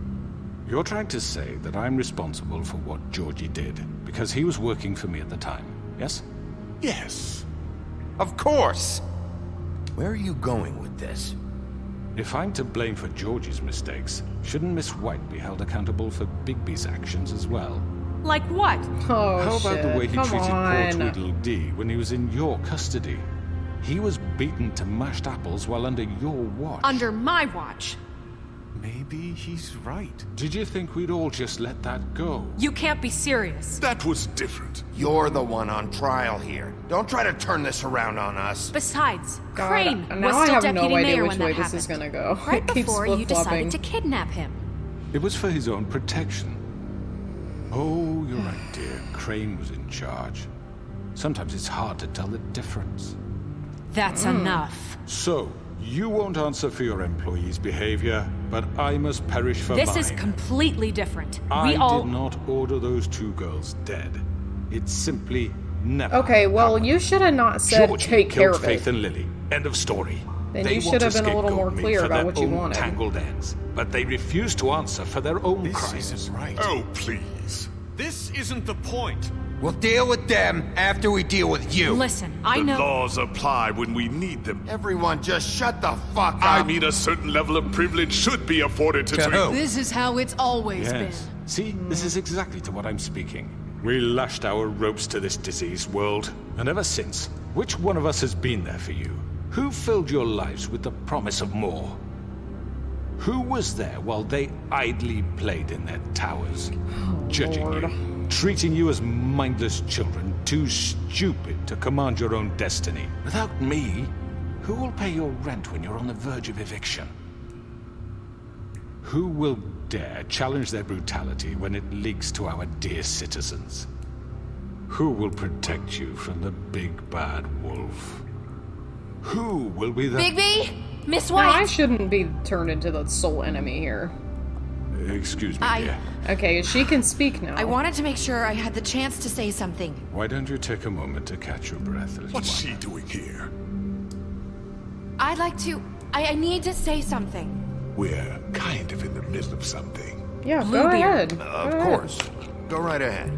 You're trying to say that I'm responsible for what Georgie did because he was working for me at the time, yes? Yes. Of course. Where are you going with this? If I'm to blame for Georgie's mistakes, shouldn't Miss White be held accountable for Bigby's actions as well? Like what? Oh, How about the way he Come treated poor on. Tweedledee when he was in your custody? He was beaten to mashed apples while under your watch. Under my watch. Maybe he's right. Did you think we'd all just let that go? You can't be serious. That was different. You're the one on trial here. Don't try to turn this around on us. Besides, God, Crane now was I still have deputy no idea mayor which when way that this is happened. gonna go. Right It keeps before you flip-flopping. decided to kidnap him. It was for his own protection. Oh, you're right, dear. Crane was in charge. Sometimes it's hard to tell the difference. That's enough. So, you won't answer for your employees' behavior, but I must perish for mine. This is completely different. I We all... did not order those two girls dead. It simply never Okay, well, you should have not said Georgie take care killed of Faith it. and Lily. End of story. Then They you want should have to been a little more scapegoat me clear for about their what you own wanted. tangled ends, but they refuse to answer for their own crimes. Isn't right. Oh, please. This isn't the point. We'll deal with them after we deal with you. Listen, I The know... laws apply when we need them. Everyone just shut the fuck up. I mean, a certain level of privilege should be afforded to who? This is how it's always Yes. See, this is exactly to what I'm speaking. We lashed our ropes to this diseased world, and ever since, which one of us has been there for you? Who filled your lives with the promise of more? Who was there while they idly played in their towers, judging you, treating you as mindless children, too stupid to command your own destiny? Without me, who will pay your rent when you're on the verge of eviction? Who will dare challenge their brutality when it leaks to our dear citizens? Who will protect you from the big bad wolf? Who will be the... Bigby? Miss No, I White? shouldn't be turned into the sole enemy here. Excuse me, dear. Okay, she can speak now. I wanted to make sure I had the chance to say something. Why don't you take a moment to catch your breath, little What's one? she doing here? I'd like to... I need to say something. We're kind of in the middle of something. Yeah, go Bluebeard. ahead. Of course. Go right ahead.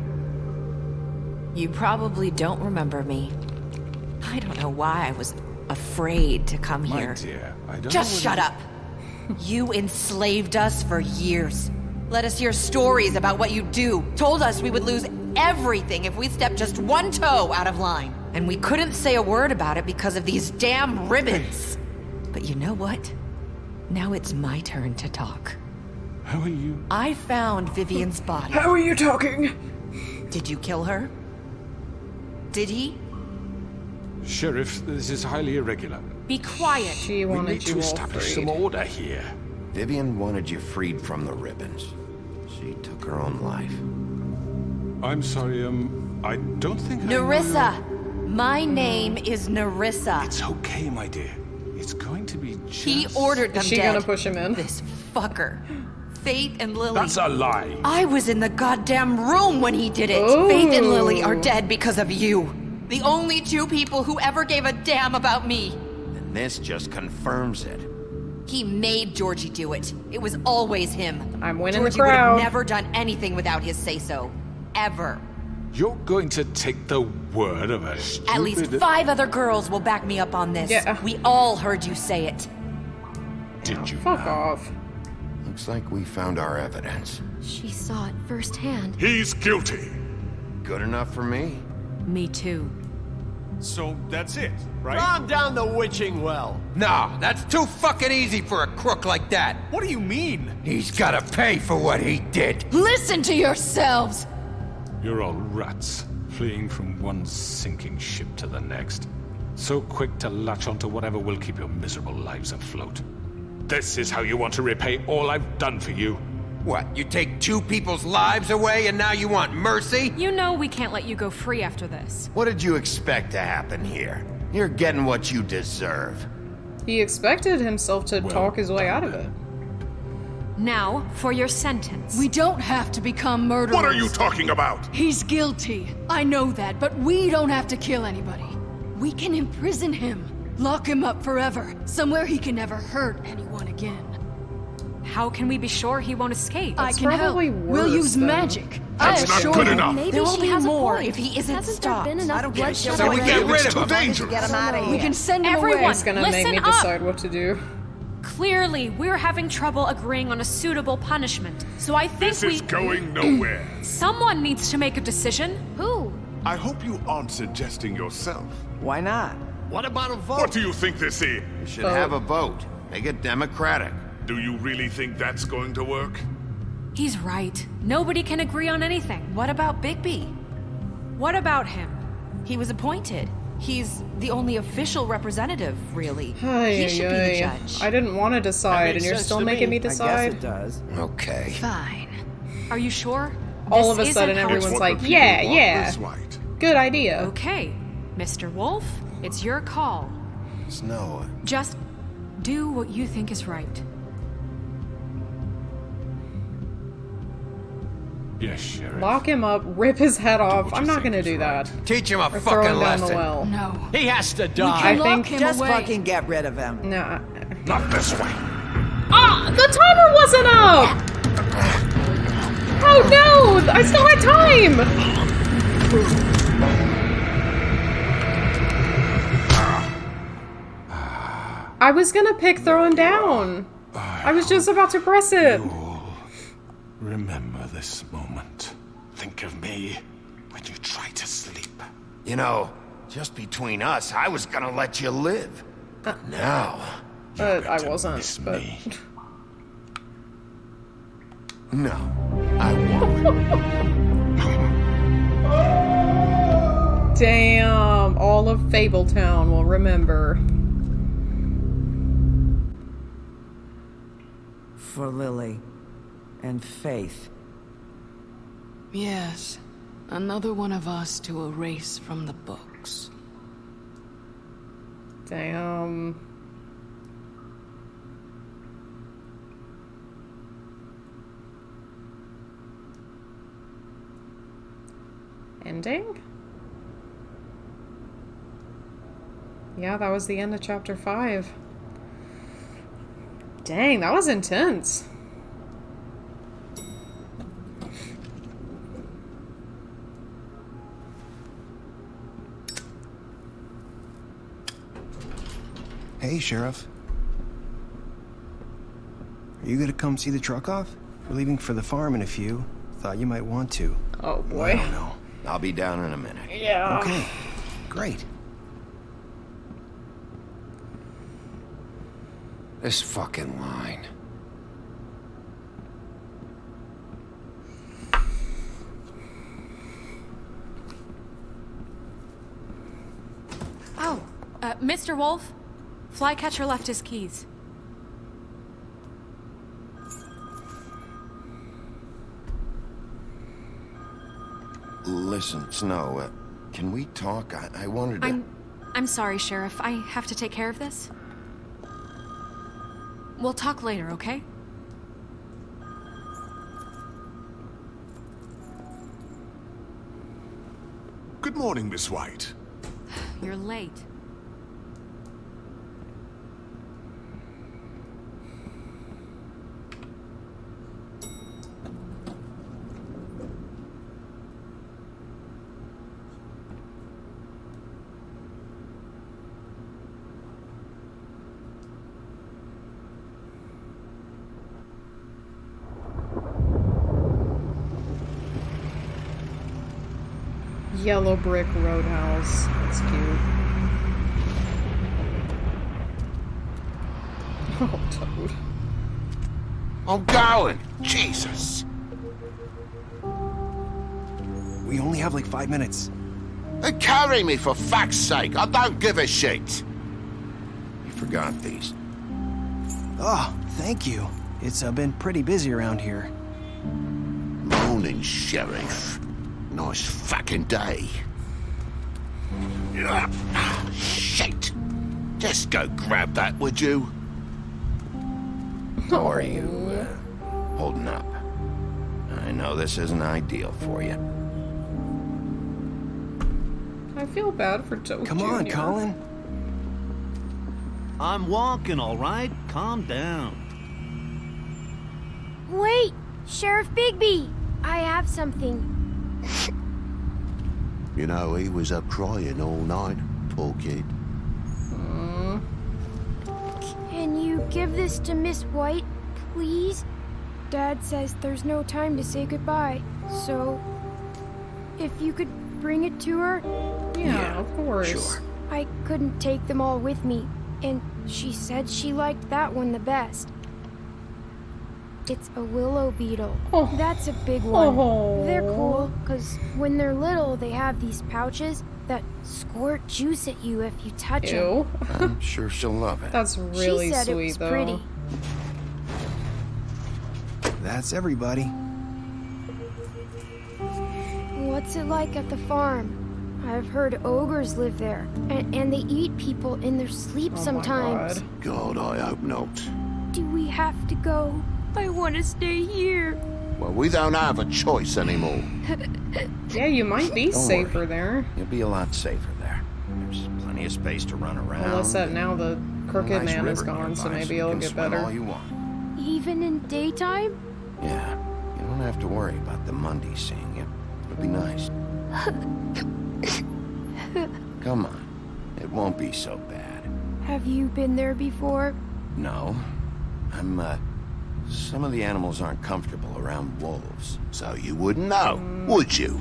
You probably don't remember me. I don't know why I was afraid to come My here. dear, I don't Just know shut up. You enslaved us for years. Let us hear stories about what you do. Told us we would lose everything if we stepped just one toe out of line. And we couldn't say a word about it because of these damn ribbons. But you know what? Now it's my turn to talk. How are you? I found Vivian's body. How are you talking? Did you kill her? Did he? Sheriff, this is highly irregular. Be quiet. She We wanted need you to all establish freed. some order here. Vivian wanted you freed from the ribbons. She took her own life. I'm sorry, I don't think I know Nerissa! My name is Nerissa. It's okay, my dear. It's going to be just... He ordered them Is she dead. gonna push him in? This fucker. Faith and Lily. That's a lie. I was in the goddamn room when he did it. Ooh. Faith and Lily are dead because of you. The only two people who ever gave a damn about me. And this just confirms it. He made Georgie do it. It was always him. I'm winning Georgie the crowd. would have never done anything without his say-so. Ever. You're going to take the word of a stupid... At least 5 other girls will back me up on this. Yeah. We all heard you say it. Did you Fuck now? off. Looks like we found our evidence. She saw it firsthand. He's guilty. Good enough for me? Me too. So that's it, right? Calm down the witching well. Nah, that's too fucking easy for a crook like that. What do you mean? He's gotta pay for what he did. Listen to yourselves! You're all rats, fleeing from one sinking ship to the next. So quick to latch onto whatever will keep your miserable lives afloat. This is how you want to repay all I've done for you. What, you take 2 people's lives away and now you want mercy? You know we can't let you go free after this. What did you expect to happen here? You're getting what you deserve. He expected himself to Well talk his way done, out of then. it. Now, for your sentence. We don't have to become murderers. What are you talking about? He's guilty. I know that, but we don't have to kill anybody. We can imprison him. Lock him up forever. Somewhere he can never hurt anyone again. How can we be sure he won't escape? I can help. probably We'll worse use than- magic. That's I not assure good you. enough. Maybe There will she be has a more point. if he isn't Hasn't stopped. there been enough bloodshed So we already? get rid It's of too him. dangerous. Get him out of We here. can send him Everyone, away. It's gonna make listen me up! decide what to do. Clearly, we're having trouble agreeing on a suitable punishment. So I think This is we... going nowhere. Someone needs to make a decision. Who? I hope you aren't suggesting yourself. Why not? What about a vote? What do you think this is? We should have a vote. Make it democratic. Do you really think that's going to work? He's right. Nobody can agree on anything. What about Bigby? What about him? He was appointed. He's the only official representative, really. He should be the judge. I didn't want to decide, and you're still making me decide. I guess it does. Okay. Fine. Are you sure? All of This a sudden, isn't how it's everyone's supposed like, to yeah, be. yeah. Good idea. Okay, Mr. Wolf, it's your call. Snow. Just do what you think is right. Yes, Sheriff. Lock him up, rip his head off. I'm not gonna do that. Teach him a Or throw fucking him down the lesson. well. No. He has to I die. think Just fucking get rid of him. Nah. Not this way. Ah! The timer wasn't up! Oh no! I still had time! I was gonna pick throwing down. I was just about to press it. Remember this moment. Think of me when you try to sleep. You know, just between us, I was gonna let you live. But now... I wasn't, but... No, I won't. Damn, all of Fabletown will remember. For Lily and Faith. Yes, another one of us to erase from the books. Damn. Ending? Yeah, that was the end of chapter 5. Dang, that was intense. Hey, Sheriff. Are you gonna come see the truck off? We're leaving for the farm in a few. Thought you might want to. Oh, boy. I don't know. I'll be down in a minute. Yeah. Okay, great. This fucking line. Oh, Mr. Wolf, Flycatcher left his keys. Listen, Snow, can we talk? I wanted to... I'm sorry, Sheriff. I have to take care of this. We'll talk later, okay? Good morning, Miss White. You're late. Yellow brick roadhouse. That's cute. Oh, Toad. I'm going! Jesus! We only have like 5 minutes. Carry me, for fuck's sake! I don't give a shit! You forgot these. Oh, thank you. It's been pretty busy around here. Morning, Sheriff. Nice fucking day. Shit! Just go grab that, would you? How are you, holding up? I know this isn't ideal for you. I feel bad for Toad Come on, Jr. Colin. I'm walking, all right? Calm down. Wait! Sheriff Bigby! I have something. You know, he was up crying all night, poor kid. Can you give this to Miss White, please? Dad says there's no time to say goodbye, so if you could bring it to her? Yeah, of course. Sure. I couldn't take them all with me, and she said she liked that one the best. It's a willow beetle. Oh. That's a big one. Oh. They're cool, because when they're little, they have these pouches that squirt juice at you if you touch them. I'm sure she'll love it. That's really she said sweet, it was though. pretty. That's everybody. What's it like at the farm? I've heard ogres live there, and they eat people in their sleep Oh sometimes. God, I hope not. Do we have to go? I want to stay here. Well, we don't have a choice anymore. Yeah, you might be Don't safer worry. there. You'll be a lot safer there. There's plenty of space to run around. Unless that now the crooked Nice man is river gone, so nearby, maybe you it'll can get swim better. all you want. Even in daytime? Yeah, you don't have to worry about the Mundies seeing you. It'll be nice. Come on, it won't be so bad. Have you been there before? No, some of the animals aren't comfortable around wolves. So you wouldn't know, would you?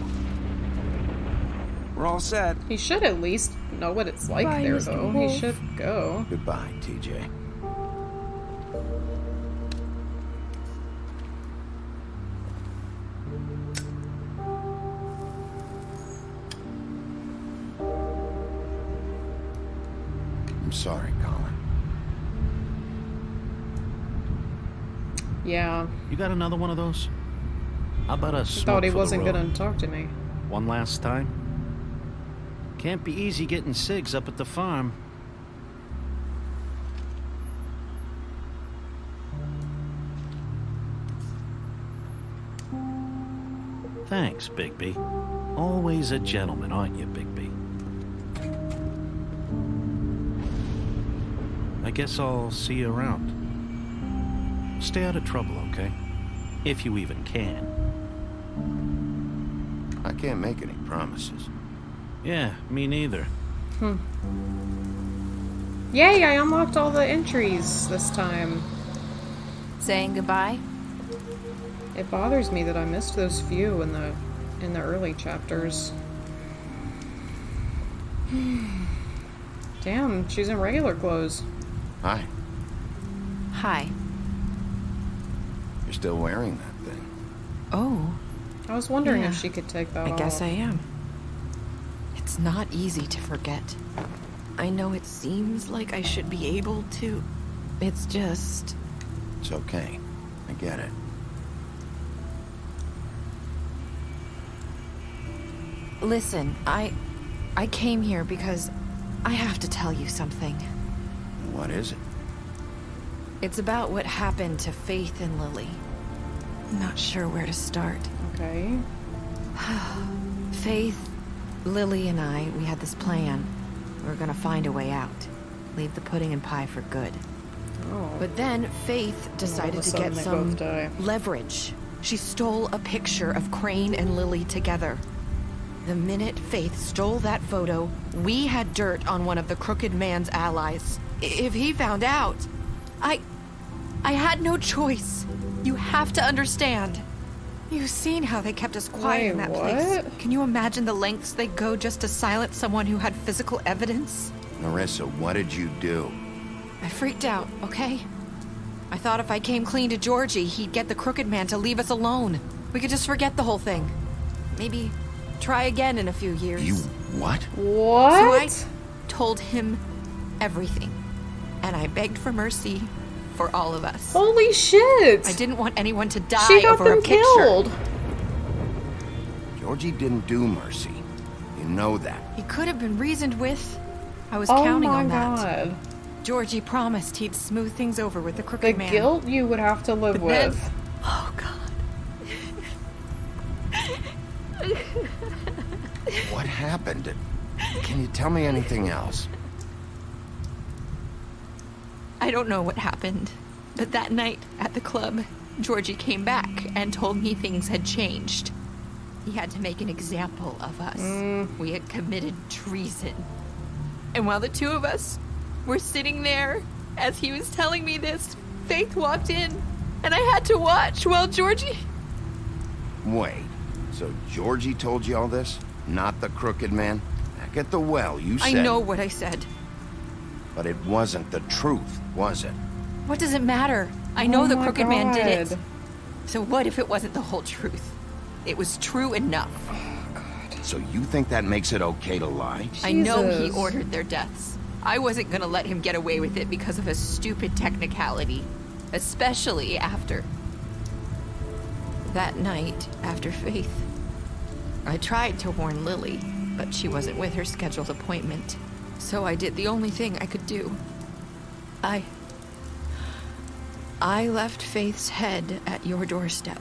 We're all set. He should at least know what it's like Bye, there, Mr. though. Wolf. He should go. Goodbye, TJ. I'm sorry, Colin. Yeah. You got another one of those? How about a He smoke thought he for the wasn't road? gonna talk to me. One last time? Can't be easy getting cigs up at the farm. Thanks, Bigby. Always a gentleman, aren't you, Bigby? I guess I'll see you around. Stay out of trouble, okay? If you even can. I can't make any promises. Yeah, me neither. Yay, I unlocked all the entries this time. Saying goodbye? It bothers me that I missed those few in the early chapters. Damn, she's in regular clothes. Hi. Hi. You're still wearing that thing. Oh, I was wondering Yeah. if she could take that I off. guess I am. It's not easy to forget. I know it seems like I should be able to. It's just... It's okay. I get it. Listen, I came here because I have to tell you something. What is it? It's about what happened to Faith and Lily. I'm not sure where to start. Okay. Faith, Lily, and I, we had this plan. We were gonna find a way out. Leave the pudding and pie for good. Oh. But then Faith decided to sudden get they some both die. leverage. She stole a picture of Crane and Lily together. The minute Faith stole that photo, we had dirt on one of the crooked man's allies. If he found out, I had no choice. You have to understand. You've seen how they kept us quiet in that place. Can you imagine the lengths they go just to silence someone who had physical evidence? Narissa, what did you do? I freaked out, okay? I thought if I came clean to Georgie, he'd get the crooked man to leave us alone. We could just forget the whole thing. Maybe try again in a few years. You what? What? So I told him everything. And I begged for mercy for all of us. Holy shit! I didn't want anyone to die She got over them a picture. killed. Georgie didn't do mercy. You know that. He could have been reasoned with. I was Oh counting my on that. God. Georgie promised he'd smooth things over with the crooked The man. guilt you would have to live But then- with. Oh, God. What happened? Can you tell me anything else? I don't know what happened, but that night at the club, Georgie came back and told me things had changed. He had to make an example of us. We had committed treason. And while the two of us were sitting there, as he was telling me this, Faith walked in, and I had to watch while Georgie... Wait, so Georgie told you all this? Not the crooked man? Back at the well, you said... I know what I said. But it wasn't the truth, was it? What does it matter? I know the my Crooked Man did it. God. So what if it wasn't the whole truth? It was true enough. So you think that makes it okay to lie? I know he ordered their deaths. I wasn't gonna let him get away with it because of a stupid technicality. Especially after... that night, after Faith. I tried to warn Lily, but she wasn't with her scheduled appointment. So I did the only thing I could do. I left Faith's head at your doorstep.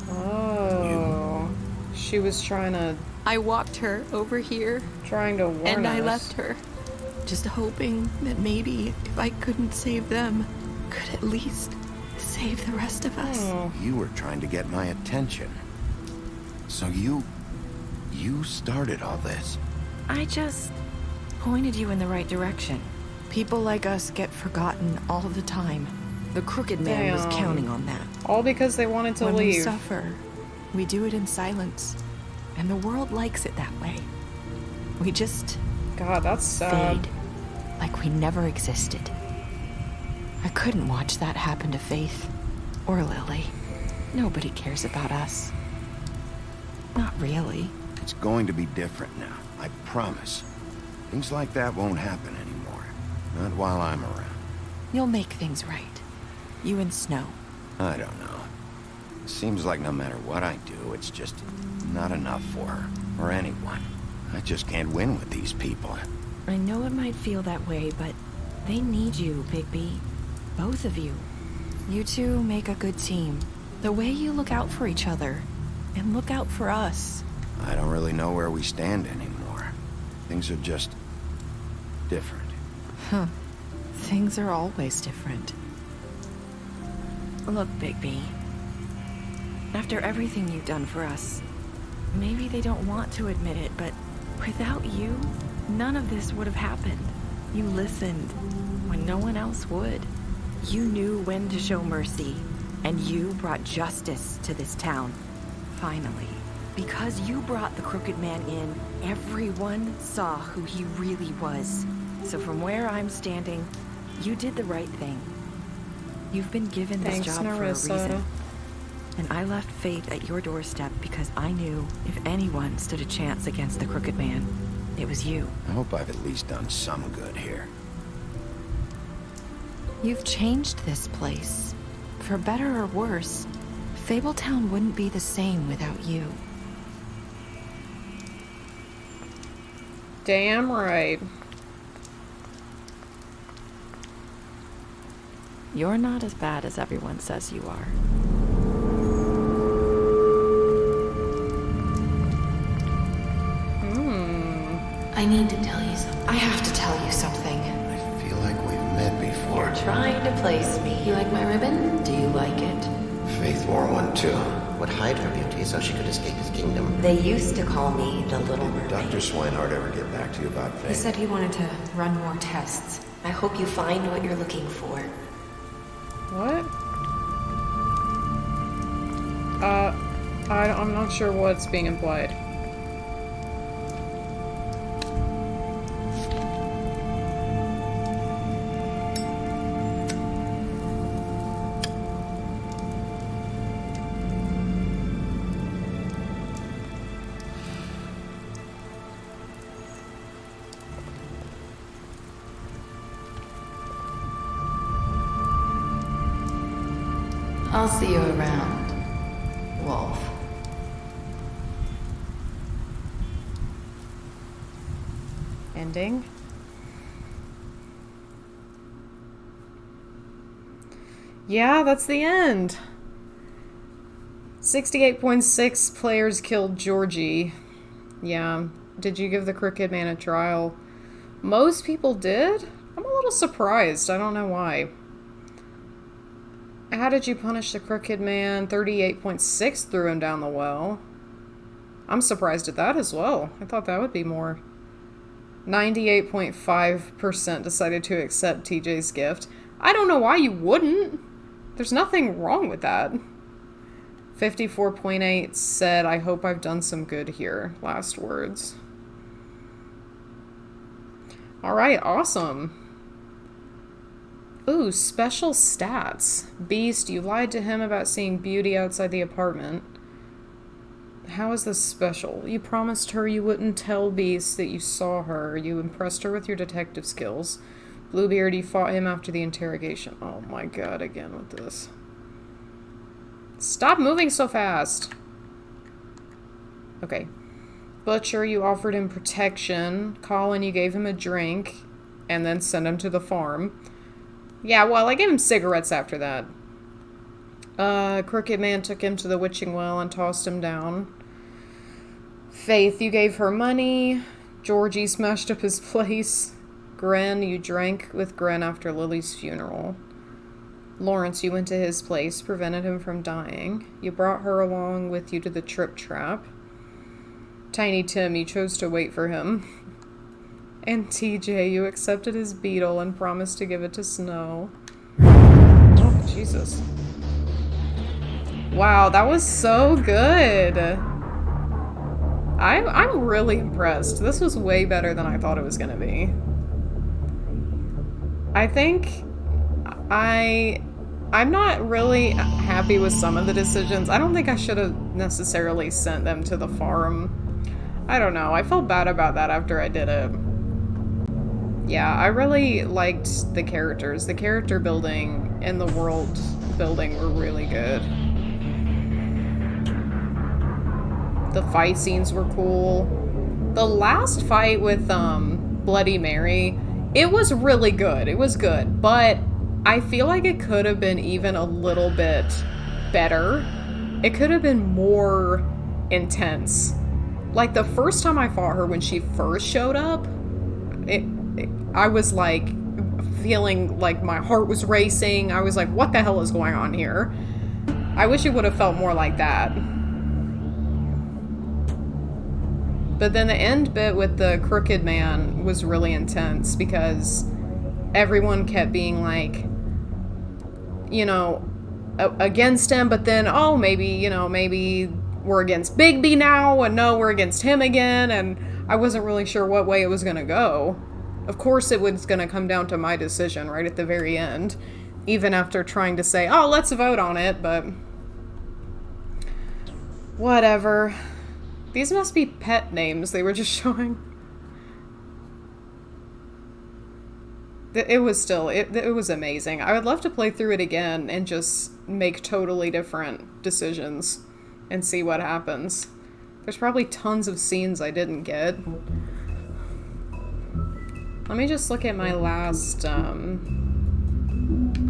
Oh. She was trying to... I walked her over here. Trying to warn us. And I left her. Just hoping that maybe if I couldn't save them, could at least save the rest of us. Oh. You were trying to get my attention. So you started all this. I just pointed you in the right direction. People like us get forgotten all the time. The Crooked Man was counting on that. All because they wanted to when leave. We suffer, we do it in silence. And the world likes it that way. We just... God, that's sad. Fade. Like we never existed. I couldn't watch that happen to Faith. Or Lily. Nobody cares about us. Not really. It's going to be different now, I promise. Things like that won't happen anymore. Not while I'm around. You'll make things right. You and Snow. I don't know. It seems like no matter what I do, it's just not enough for her, or anyone. I just can't win with these people. I know it might feel that way, but they need you, Bigby. Both of you. You two make a good team. The way you look out for each other, and look out for us. I don't really know where we stand anymore. Things are just... different. Huh. Things are always different. Look, Bigby. After everything you've done for us, maybe they don't want to admit it, but without you, none of this would have happened. You listened when no one else would. You knew when to show mercy, and you brought justice to this town. Finally. Because you brought the Crooked Man in, everyone saw who he really was. So from where I'm standing, you did the right thing. You've been given this job for a reason. And I left Faith at your doorstep because I knew if anyone stood a chance against the Crooked Man, it was you. I hope I've at least done some good here. You've changed this place. For better or worse, Fabletown wouldn't be the same without you. Damn right. You're not as bad as everyone says you are. I need to tell you something. I have to tell you something. I feel like we've met before. You're trying to place me. You like my ribbon? Do you like it? Faith wore one too. Would hide her beauty so she could escape his kingdom. They used to call me the Little Mermaid. Dr. Swinehart ever get back to you about Faith? He said he wanted to run more tests. I hope you find what you're looking for. What? I'm not sure what's being implied. I'll see you around, Wolf. Ending. Yeah, that's the end. 68.6 players killed Georgie. Yeah. Did you give the Crooked Man a trial? Most people did? I'm a little surprised. I don't know why. How did you punish the Crooked Man? 38.6 threw him down the well. I'm surprised at that as well. I thought that would be more. 98.5% decided to accept TJ's gift. I don't know why you wouldn't. There's nothing wrong with that. 54.8 said, I hope I've done some good here. Last words. Alright, awesome. Ooh, special stats. Beast, you lied to him about seeing Beauty outside the apartment. How is this special? You promised her you wouldn't tell Beast that you saw her. You impressed her with your detective skills. Bluebeard, you fought him after the interrogation. Oh my god, again with this. Stop moving so fast! Okay. Butcher, you offered him protection. Colin, you gave him a drink. And then sent him to the farm. Yeah, well, I gave him cigarettes after that. Crooked Man took him to the witching well and tossed him down. Faith, you gave her money. Georgie smashed up his place. Gren, you drank with Gren after Lily's funeral. Lawrence, you went to his place, prevented him from dying. You brought her along with you to the trip trap. Tiny Tim, you chose to wait for him. And TJ, you accepted his beetle and promised to give it to Snow. Oh, Jesus. Wow, that was so good. I'm really impressed. This was way better than I thought it was gonna be. I think I'm not really happy with some of the decisions. I don't think I should have necessarily sent them to the farm. I don't know. I felt bad about that after I did it. Yeah, I really liked the characters. The character building and the world building were really good. The fight scenes were cool. The last fight with Bloody Mary, it was really good. It was good, but I feel like it could have been even a little bit better. It could have been more intense. Like the first time I fought her when she first showed up, I was like feeling like my heart was racing. I was like, what the hell is going on here? I wish it would have felt more like that. But then the end bit with the Crooked Man was really intense because everyone kept being like, you know, against him, but then, oh, maybe, you know, maybe we're against Bigby now, and no, we're against him again, and I wasn't really sure what way it was gonna go. Of course it was gonna come down to my decision right at the very end, even after trying to say, oh, let's vote on it, but whatever. These must be pet names they were just showing. It was still, it was amazing. I would love to play through it again and just make totally different decisions and see what happens. There's probably tons of scenes I didn't get. Let me just look at my last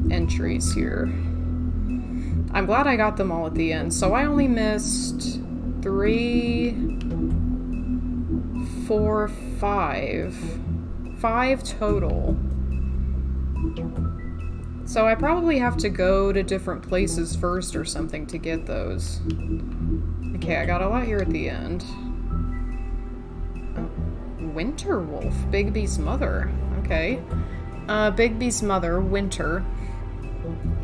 entries here. I'm glad I got them all at the end. So I only missed 3, 4, 5. 5 total. So I probably have to go to different places first or something to get those. Okay, I got a lot here at the end. Winterwolf, Bigby's mother. Okay. Bigby's mother, Winter,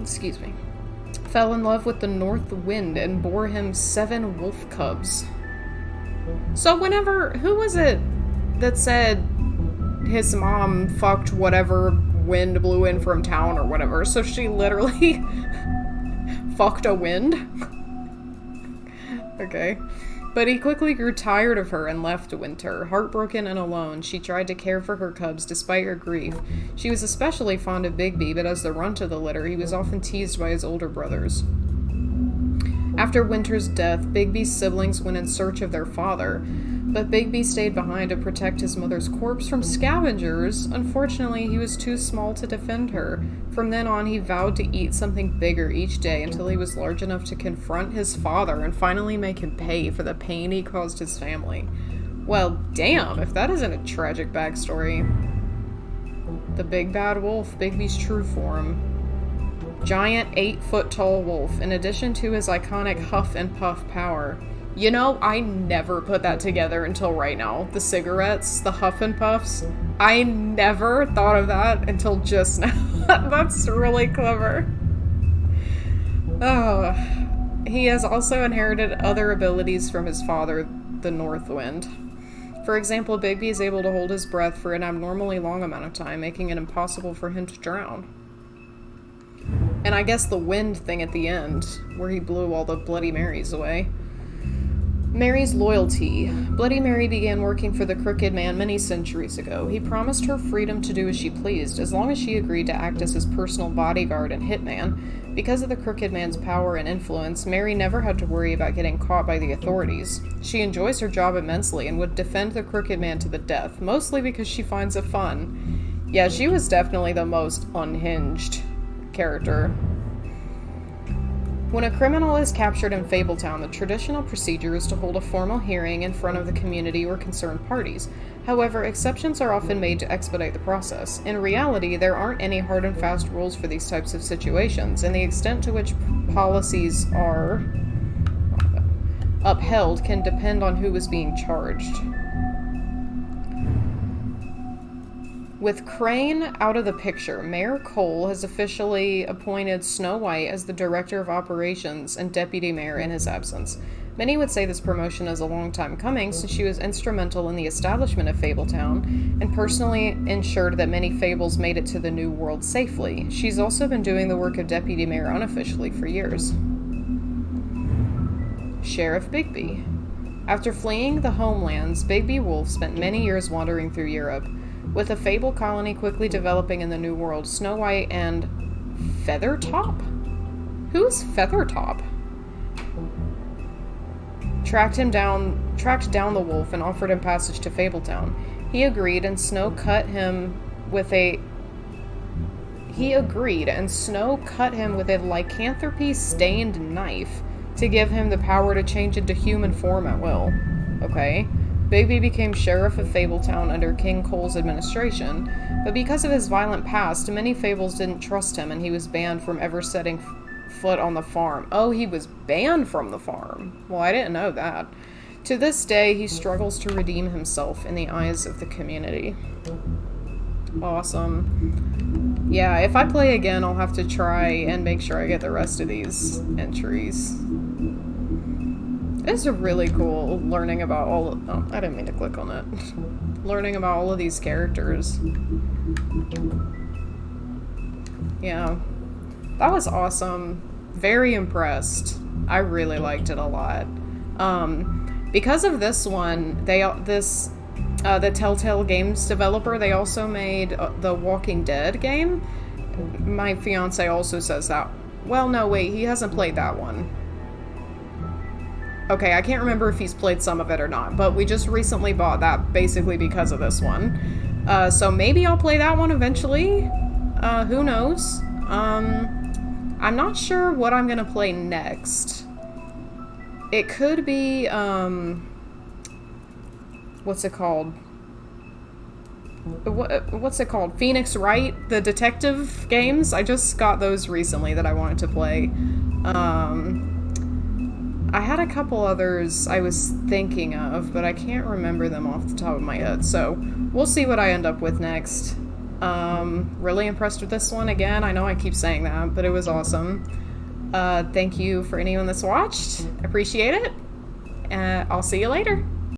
excuse me, fell in love with the North Wind and bore him 7 wolf cubs. So who was it that said his mom fucked whatever wind blew in from town or whatever? So she literally fucked a wind? Okay. But he quickly grew tired of her and left Winter. Heartbroken and alone, she tried to care for her cubs despite her grief. She was especially fond of Bigby, but as the runt of the litter, he was often teased by his older brothers. After Winter's death, Bigby's siblings went in search of their father, but Bigby stayed behind to protect his mother's corpse from scavengers. Unfortunately, he was too small to defend her. From then on, he vowed to eat something bigger each day until he was large enough to confront his father and finally make him pay for the pain he caused his family. Well, damn, if that isn't a tragic backstory. The Big Bad Wolf, Bigby's true form. Giant 8-foot-tall wolf, in addition to his iconic huff and puff power. You know, I never put that together until right now. The cigarettes, the huff and puffs. I never thought of that until just now. That's really clever. Oh. He has also inherited other abilities from his father, the North Wind. For example, Bigby is able to hold his breath for an abnormally long amount of time, making it impossible for him to drown. And I guess the wind thing at the end, where he blew all the Bloody Marys away. Mary's loyalty. Bloody Mary began working for the Crooked Man many centuries ago. He promised her freedom to do as she pleased, as long as she agreed to act as his personal bodyguard and hitman. Because of the Crooked Man's power and influence, Mary never had to worry about getting caught by the authorities. She enjoys her job immensely and would defend the Crooked Man to the death, mostly because she finds it fun. Yeah, she was definitely the most unhinged character. When a criminal is captured in Fabletown, the traditional procedure is to hold a formal hearing in front of the community or concerned parties. However, exceptions are often made to expedite the process. In reality, there aren't any hard and fast rules for these types of situations, and the extent to which policies are upheld can depend on who is being charged. With Crane out of the picture, Mayor Cole has officially appointed Snow White as the Director of Operations and Deputy Mayor in his absence. Many would say this promotion is a long time coming, since she was instrumental in the establishment of Fabletown and personally ensured that many fables made it to the New World safely. She's also been doing the work of Deputy Mayor unofficially for years. Sheriff Bigby. After fleeing the homelands, Bigby Wolf spent many years wandering through Europe. With a fable colony quickly developing in the New World, Snow White and Feathertop? Who's Feathertop? Tracked down the wolf and offered him passage to Fabletown. He agreed, and Snow cut him with a lycanthropy-stained knife to give him the power to change into human form at will. Okay. Bigby became sheriff of Fabletown under King Cole's administration, but because of his violent past, many fables didn't trust him and he was banned from ever setting foot on the farm. Oh, he was banned from the farm. Well, I didn't know that. To this day, he struggles to redeem himself in the eyes of the community. Awesome. Yeah, if I play again, I'll have to try and make sure I get the rest of these entries. It's really cool learning about oh, I didn't mean to click on it. Learning about all of these characters. Yeah. That was awesome. Very impressed. I really liked it a lot. Because of this one, the Telltale Games developer, they also made the Walking Dead game. My fiance also says that. Well, no, wait, he hasn't played that one. Okay, I can't remember if he's played some of it or not, but we just recently bought that basically because of this one. So maybe I'll play that one eventually. Who knows? I'm not sure what I'm gonna play next. It could be, what's it called? What's it called? Phoenix Wright, the detective games. I just got those recently that I wanted to play. I had a couple others I was thinking of, but I can't remember them off the top of my head, so we'll see what I end up with next. Really impressed with this one again. I know I keep saying that, but it was awesome. Thank you for anyone that's watched. Appreciate it. I'll see you later.